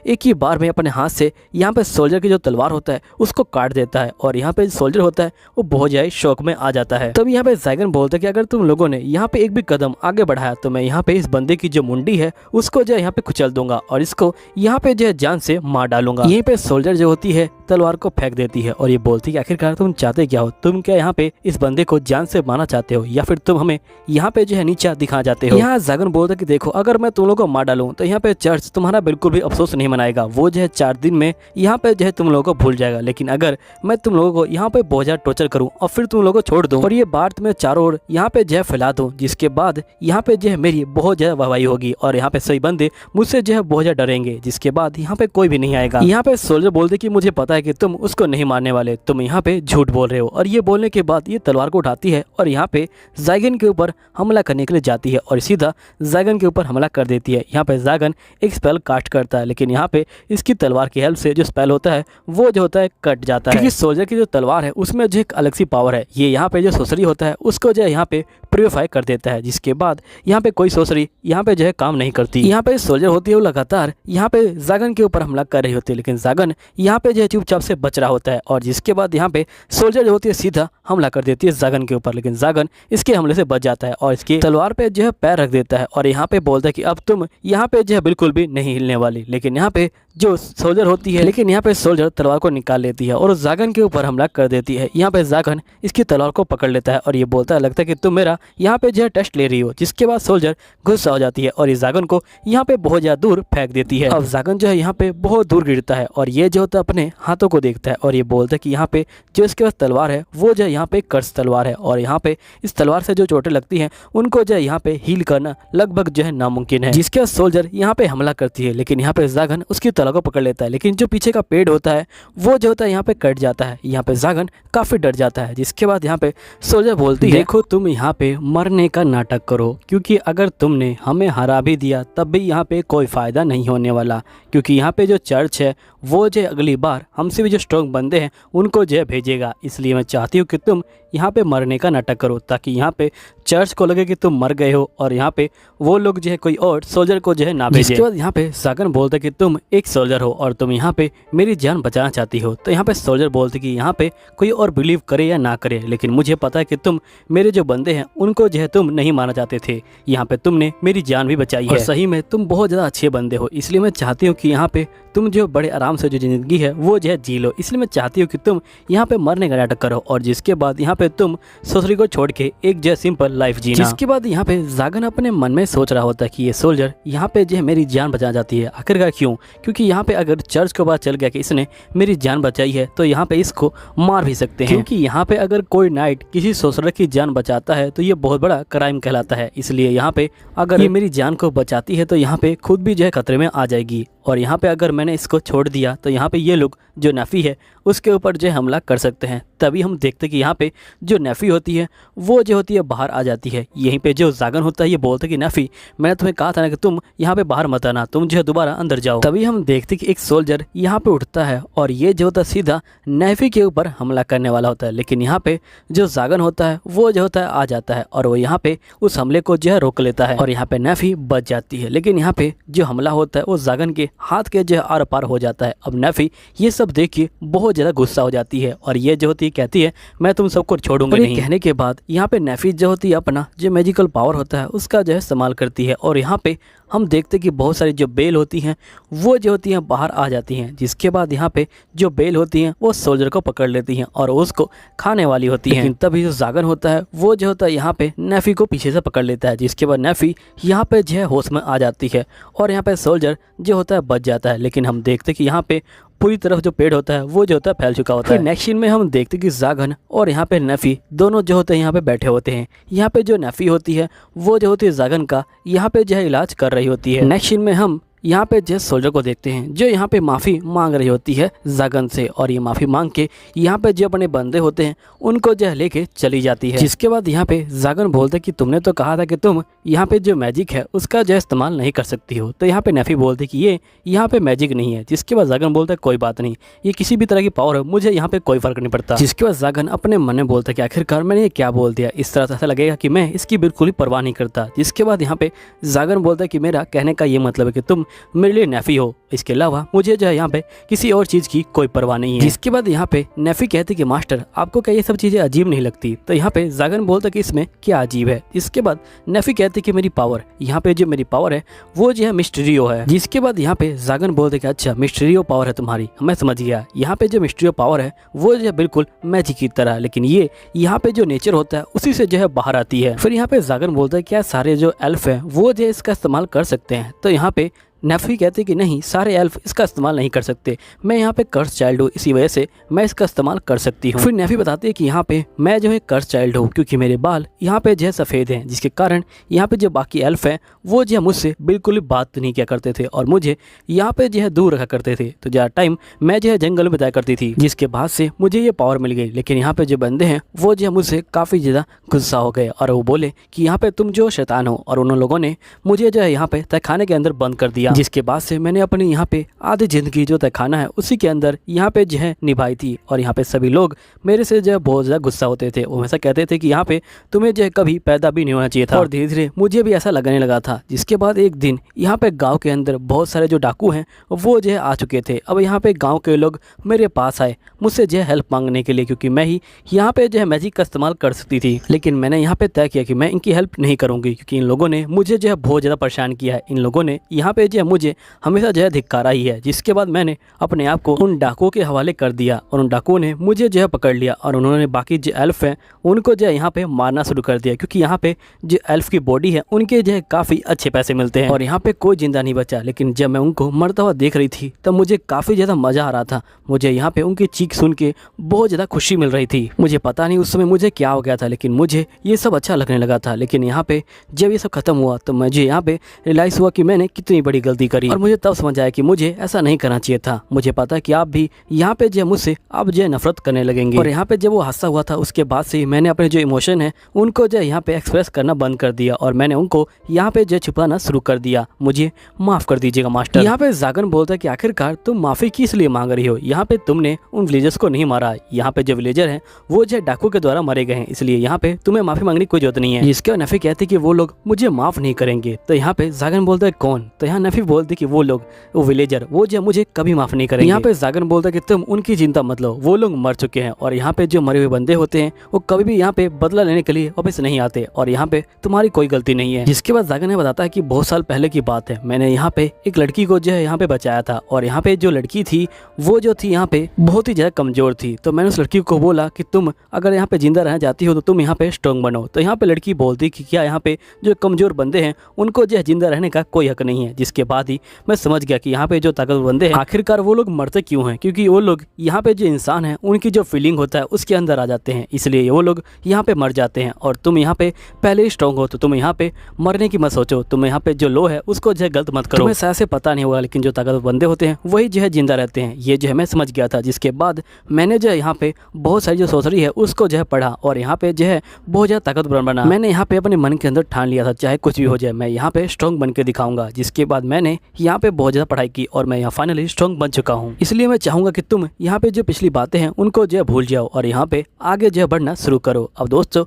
एक ही बार में अपने हाथ से यहाँ पे सोल्जर की जो तलवार होता है उसको काट देता है और यहाँ पे सोल्जर होता है वो बहुत ज्यादा शौक में आ जाता है। तब यहाँ पे ज़ाइगन बोलता है कि अगर तुम लोगों ने यहाँ पे एक भी कदम आगे बढ़ाया तो मैं यहाँ पे इस बंदे की जो मुंडी है उसको जो यहाँ पे कुचल दूंगा और इसको यहाँ पे जो है जान से मार डालूंगा। यहीं पे सोल्जर जो होती है तलवार को फेंक देती है और ये बोलती है कि आखिरकार तुम चाहते क्या हो, तुम क्या यहाँ पे इस बंदे को जान से मारना चाहते हो या फिर तुम हमें यहाँ पे जो है नीचा दिखा जाते हो। यहाँ ज़ाइगन बोलता है कि देखो अगर मैं तुम लोगों को मार डालूं तो यहाँ पे चर्च तुम्हारा बिल्कुल भी अफसोस नहीं मनाएगा, वो जो है 4 दिन में यहाँ पे जो है तुम लोगों को भूल जाएगा। लेकिन अगर मैं तुम लोगों को यहाँ पे बहुत ज्यादा टॉर्चर करूँ और फिर तुम लोगों को छोड़ दूँ और ये बात मैं चारों ओर यहाँ पे जो है फैला दूँ, जिसके बाद यहाँ पे जो है मेरी बहुत ज्यादा वाहवाही होगी और यहाँ पे सही बंदे मुझसे जो है बहुत ज्यादा डरेंगे। जिसके बाद यहाँ पे कोई भी नहीं आएगा। यहाँ पे सोल्जर बोलते कि मुझे पता है कि तुम उसको नहीं मारने वाले, तुम यहाँ पे झूठ बोल रहे हो। और ये बोलने के बाद ये तलवार को उठाती है और यहाँ पे ज़ाइगन के ऊपर हमला करने के लिए जाती है और सीधा ज़ाइगन के ऊपर हमला कर देती है। यहाँ पे ज़ाइगन एक स्पेल कास्ट करता है, लेकिन यहाँ पे इसकी तलवार की हेल्प से जो स्पेल होता है वो जो होता है कट जाता है। क्योंकि सोल्जर की जो तलवार है उसमें जो एक अलग सी पावर है, ये यहाँ पे जो सोसरी होता है उसको जो है यहाँ पे प्योरीफाई कर देता है। जिसके बाद यहाँ पे कोई सोसरी यहाँ पे जो है काम नहीं करती। यहाँ पे सोल्जर होती है वो लगातार यहाँ पे ज़ाइगन के ऊपर हमला कर रही होती है, लेकिन ज़ाइगन यहाँ पे जो है चुपचाप से बच रहा होता है। और जिसके बाद यहाँ पे सोल्जर जो होती है सीधा हमला कर देती है ज़ाइगन के ऊपर, लेकिन ज़ाइगन इसके हमले से बच जाता है और इसकी तलवार पे जो है पैर रख देता है और यहाँ पे बोलता है कि अब तुम यहाँ पे जो है बिल्कुल भी नहीं हिलने वाली। लेकिन यहाँ पे जो सोल्जर होती है लेकिन यहाँ पे सोल्जर तलवार को निकाल लेती है और ज़ाइगन के ऊपर हमला कर देती है। यहाँ पे ज़ाइगन इसकी तलवार को पकड़ लेता है और ये बोलता है लगता है कि तुम मेरा यहाँ पे जो है टेस्ट ले रही हो। जिसके बाद सोल्जर गुस्सा हो जाती है और ये ज़ाइगन को यहाँ पे बहुत ज़्यादा दूर फेंक देती है। अब ज़ाइगन जो है यहाँ पे बहुत दूर गिरता है और ये जो होता है अपने हाथों को देखता है और ये बोलता है कि यहाँ पे जो इसके पास तलवार है वो जो है यहाँ पे कर्स तलवार है और यहाँ पे इस तलवार से जो चोटें लगती हैं उनको जो है यहाँ पे हील करना लगभग जो है नामुमकिन है। जिसके बाद सोल्जर यहाँ पे हमला करती है, लेकिन यहाँ पे ज़ाइगन उसकी तलवार को पकड़ लेता है, लेकिन जो पीछे का पेड़ होता है वो जो होता है यहाँ पे कट जाता है। यहाँ पे ज़ाइगन काफी डर जाता है। जिसके बाद यहाँ पे सोल्जर बोलती है देखो तुम यहाँ पे मरने का नाटक करो, क्योंकि अगर तुमने हमें हरा भी दिया तब भी यहाँ पे कोई फायदा नहीं होने वाला, क्योंकि यहाँ पे जो चर्च है वो जो अगली बार हमसे भी जो स्ट्रॉन्ग बंदे हैं उनको जो भेजेगा। इसलिए मैं चाहती हूँ कि तुम यहाँ पे मरने का नाटक करो ताकि यहाँ पे चर्च को लगे कि तुम मर गए हो और यहाँ पे वो लोग जो है कोई और सोल्जर को जो है ना भेजे। इसके बाद यहाँ पे ज़ाइगन बोलते कि तुम एक सोल्जर हो और तुम यहाँ पे मेरी जान बचाना चाहती हो। तो यहाँ पे सोल्जर बोलते कि यहाँ पे कोई और बिलीव करे या ना करे, लेकिन मुझे पता है कि तुम मेरे जो बंदे हैं उनको जो है तुम नहीं मारना चाहते थे। यहाँ पे तुमने मेरी जान भी बचाई है और सही में तुम बहुत ज़्यादा अच्छे बंदे हो, इसलिए मैं चाहती हूँ कि यहाँ पे तुम जो बड़े आराम से जो जिंदगी है वो जो है जी लो, इसलिए मैं चाहती हूँ कि तुम यहाँ पे मरने का नाटक करो और जिसके बाद यहाँ पे तुम ससुरी को छोड़ के एक जो सिंपल लाइफ जीना। जिसके बाद यहाँ पे जागन अपने मन में सोच रहा होता है कि ये सोल्जर यहाँ पे जो है मेरी जान बचा जाती है, आखिरकार क्यों? क्योंकि यहाँ पे अगर चर्च को बात चल गया कि इसने मेरी जान बचाई है तो यहाँ पे इसको मार भी सकते हैं, क्योंकि यहाँ पे अगर कोई नाइट किसी सोल्जर की जान बचाता है तो ये बहुत बड़ा क्राइम कहलाता है। इसलिए यहाँ पे अगर ये मेरी जान को बचाती है तो यहाँ पे खुद भी जो है खतरे में आ जाएगी और यहाँ पे अगर मैंने इसको छोड़ दिया तो यहाँ पे ये लोग जो नेफी है उसके ऊपर जो हमला कर सकते हैं। तभी हम देखते कि यहाँ पे जो नेफी होती है वो जो होती है बाहर आ जाती है। यहीं पे जो जागन होता है ये बोलते कि नेफी मैंने तुम्हें कहा था ना कि तुम यहाँ पे बाहर मत आना, तुम जो है दोबारा अंदर जाओ। तभी हम देखते कि एक सोल्जर यहाँ पे उठता है और ये जो होता है सीधा नेफी के ऊपर हमला करने वाला होता है, लेकिन यहाँ पे जो जागन होता है वो जो होता है आ जाता है और वो यहाँ पे उस हमले को जो है रोक लेता है और यहाँ पे नेफी बच जाती है। लेकिन यहाँ पे जो हमला होता है वो जागन के हाथ के जो है आर पार हो जाता है। अब नेफी ये सब देख के बहुत ज़्यादा गुस्सा हो जाती है और ये जो होती है कहती है मैं तुम सबको छोड़ूंगी नहीं। कहने के बाद यहाँ पे नेफी जो होती है अपना जो मैजिकल पावर होता है उसका जो है इस्तेमाल करती है और यहाँ पे हम देखते कि बहुत सारी जो बेल होती हैं वो जो होती हैं बाहर आ जाती हैं। जिसके बाद यहाँ पे जो बेल होती हैं वो सोल्जर को पकड़ लेती हैं और उसको खाने वाली होती हैं। लेकिन तभी जो जागन होता है वो जो होता है यहाँ पे नेफी को पीछे से पकड़ लेता है। जिसके बाद नेफी यहाँ पे जो है होश में आ जाती है और यहाँ पे सोल्जर जो होता है बच जाता है। लेकिन हम देखते कि यहाँ पे पूरी तरफ जो पेड़ होता है वो जो होता है फैल चुका होता है। नेक्स्ट सीन में हम देखते कि जागन और यहाँ पे नेफी दोनों जो होते हैं यहाँ पे बैठे होते हैं। यहाँ पे जो नेफी होती है वो जो होती है जागन का यहाँ पे जो है इलाज कर रही होती है। नेक्स्ट सीन में हम यहाँ पे जो सोल्जर को देखते हैं जो यहाँ पे माफ़ी मांग रही होती है जागन से और ये माफ़ी मांग के यहाँ पे जो अपने बंदे होते हैं उनको जो लेके चली जाती है। जिसके बाद यहाँ पे जागन बोलते कि तुमने तो कहा था कि तुम यहाँ पे जो मैजिक है उसका जो इस्तेमाल नहीं कर सकती हो, तो यहाँ पे नेफी बोलते कि ये यहाँ पे मैजिक नहीं है। जिसके बाद जागन बोलता है कोई बात नहीं, ये किसी भी तरह की पावर है, मुझे यहाँ पे कोई फर्क नहीं पड़ता। जिसके बाद जागन अपने मन में बोलता है कि आखिरकार मैंने ये क्या बोल दिया, इस तरह से ऐसा लगेगा कि मैं इसकी बिल्कुल ही परवाह नहीं करता। जिसके बाद यहाँ पे जागन बोलता है कि मेरा कहने का ये मतलब है कि तुम मेरे लिए नेफी हो, इसके अलावा मुझे जो है यहाँ पे किसी और चीज़ की कोई परवाह नहीं है। जिसके बाद यहाँ पे नेफी कहती कि मास्टर आपको क्या ये सब चीज़ें अजीब नहीं लगती? तो यहाँ पे जागन बोलता कि इसमें क्या अजीब है। इसके बाद नेफी कहती कि मेरी पावर, यहाँ पे जो मेरी पावर है वो जो है मिस्टीरियो है। जिसके बाद यहाँ पे जागन बोलते कि अच्छा मिस्टीरियो पावर है तुम्हारी, मैं समझ गया। यहाँ पे जो मिस्टीरियो पावर है वो जो है बिल्कुल मैजिक की तरह, लेकिन ये यहाँ पे जो नेचर होता है उसी से जो है बाहर आती है। फिर यहाँ पे जागन बोलता है क्या सारे जो एल्फ है वो जो इसका इस्तेमाल कर सकते हैं? तो यहाँ पे नेफी कहते कि नहीं, सारे एल्फ इसका इस्तेमाल नहीं कर सकते, मैं यहाँ पे कर्स चाइल्ड हूँ, इसी वजह से मैं इसका इस्तेमाल कर सकती हूँ। फिर नेफी बताती है कि यहाँ पे मैं जो है कर्स चाइल्ड हूँ क्योंकि मेरे बाल यहाँ पे जो है सफ़ेद हैं, जिसके कारण यहाँ पे जो बाकी एल्फ हैं वो जो है मुझसे बिल्कुल भी बात नहीं किया करते थे और मुझे यहाँ पे जो है दूर रखा करते थे। तो ज़्यादा टाइम मैं जो है जंगल में बिताया करती थी, जिसके बाद से मुझे ये पावर मिल गई। लेकिन यहाँ पे जो बंदे हैं वो जो है मुझसे काफ़ी ज़्यादा गुस्सा हो गए और वो बोले कि यहाँ पे तुम जो शैतान हो, और उन लोगों ने मुझे जो है यहाँ पे तहखाने के अंदर बंद कर दिया। जिसके बाद से मैंने अपनी यहाँ पे आधी जिंदगी जो तहखाना है उसी के अंदर यहाँ पे जो है निभाई थी और यहाँ पे सभी लोग मेरे से जो है बहुत ज़्यादा गुस्सा होते थे। वो हमेशा कहते थे कि यहाँ पे तुम्हें जो है कभी पैदा भी नहीं होना चाहिए था और धीरे धीरे मुझे भी ऐसा लगने लगा था। जिसके बाद एक दिन यहाँ पे गाँव के अंदर बहुत सारे जो डाकू हैं वो जो है आ चुके थे। अब यहाँ पे गाँव के लोग मेरे पास आए मुझसे जो है हेल्प मांगने के लिए, क्योंकि मैं ही यहाँ पे जो है मैजिक का इस्तेमाल कर सकती थी। लेकिन मैंने यहाँ पे तय किया कि मैं इनकी हेल्प नहीं करूँगी क्योंकि इन लोगों ने मुझे जो है बहुत ज़्यादा परेशान किया है। इन लोगों ने यहाँ पे जो है मुझे हमेशा जो है धिक्कारा ही है। जिसके बाद मैंने अपने आप को उन डाकुओं के हवाले कर दिया और उन डाकुओं ने मुझे जो है पकड़ लिया और उन्होंने बाकी जो एल्फ हैं उनको जो है यहाँ पे मारना शुरू कर दिया, क्योंकि यहाँ पे जो एल्फ की बॉडी है उनके जो है काफ़ी अच्छे पैसे मिलते हैं और यहाँ पे कोई जिंदा नहीं बचा। लेकिन जब मैं उनको मरता हुआ देख रही थी तब मुझे काफ़ी ज़्यादा मज़ा आ रहा था। मुझे यहाँ पे उनकी चीख सुन के बहुत ज़्यादा खुशी मिल रही थी। मुझे पता नहीं उस समय मुझे क्या हो गया था, लेकिन मुझे ये सब अच्छा लगने लगा था। लेकिन यहाँ पे जब ये सब खत्म हुआ तो मुझे यहाँ पे रियलाइज़ हुआ कि मैंने कितनी बड़ी गलती करी और मुझे तब समझ आया कि मुझे ऐसा नहीं करना चाहिए था। मुझे पता है कि आप भी यहाँ पे जो मुझसे अब जो नफरत करने लगेंगे। और यहाँ पे जब वो हादसा हुआ था उसके बाद से मैंने अपने जो इमोशन है उनको जो यहाँ पे एक्सप्रेस करना बंद कर दिया और मैंने उनको यहाँ पे जो छुपाना शुरू कर दिया। मुझे माफ़ कर दीजिएगा मास्टर। यहाँ पे जागन बोलता है कि आखिरकार तुम माफ़ी किस लिए मांग रही हो? यहाँ पे तुमने उन विलेजर्स को नहीं मारा, यहाँ पे जो विलेजर हैं वो जो डाकू के द्वारा मारे गए हैं, इसलिए यहाँ पे तुम्हें माफ़ी मांगने की कोई जरूरत नहीं है। जिसके नफी कहती कि वो लोग मुझे माफ़ नहीं करेंगे। तो यहाँ पे जागन बोलता है कौन? तो यहाँ नफी फिर बोलती कि वो लोग, वो विलेजर, वो जो मुझे कभी माफ नहीं करेंगे। यहाँ पे जागन बोलता कि तुम उनकी चिंता मत लो, वो लोग मर चुके हैं और यहाँ पे जो मरे हुए बंदे होते हैं वो कभी भी यहाँ पे बदला लेने के लिए वापस नहीं आते और यहाँ पे तुम्हारी कोई गलती नहीं है। जिसके बाद जागन ने बताता है कि बहुत साल पहले की बात है, मैंने यहाँ पे एक लड़की को जो है यहाँ पे बचाया था और यहाँ पे जो लड़की थी वो जो थी यहाँ पे बहुत ही ज्यादा कमजोर थी। तो मैंने उस लड़की को बोला कि तुम अगर यहाँ पे जिंदा रहना चाहती हो तो तुम यहाँ पे स्ट्रॉन्ग बनो। तो यहाँ पे लड़की बोलती कि क्या यहाँ पे जो कमजोर बंदे हैं उनको जो है जिंदा रहने का कोई हक नहीं है। जिसके बाद ही मैं समझ गया कि यहाँ पे जो ताकतवर बंदे हैं आखिरकार वो लोग मरते क्यों हैं, क्योंकि वो लोग यहाँ पे जो इंसान है उनकी जो फीलिंग होता है उसके अंदर आ जाते हैं, इसलिए वो लोग यहाँ पे मर जाते हैं। और तुम यहाँ पे पहले ही स्ट्रॉन्ग हो तो तुम यहाँ पे मरने की मत सोचो, तुम यहाँ पे जो लो है उसको जो है गलत मत करो। तुम्हें शायद से पता नहीं होगा लेकिन जो ताकतवर बंदे होते हैं वही जो है जिंदा रहते हैं, ये जो है मैं समझ गया था। जिसके बाद मैंने जो है यहाँ पे बहुत सारी जो सोसरी है उसको जो है पढ़ा और यहाँ पे जो है बहुत ज़्यादा ताकतवर बना। मैंने यहाँ पे अपने मन के अंदर ठान लिया था चाहे कुछ भी हो जाए मैं यहाँ पे स्ट्रॉन्ग बन के दिखाऊंगा। जिसके बाद मैंने यहाँ पे बहुत ज़्यादा पढ़ाई की और मैं यहाँ फाइनली स्ट्रॉन्ग बन चुका हूँ। इसलिए मैं चाहूँगा कि तुम यहाँ पे जो पिछली बातें हैं उनको जो है भूल जाओ और यहाँ पे आगे जो है बढ़ना शुरू करो। अब दोस्तों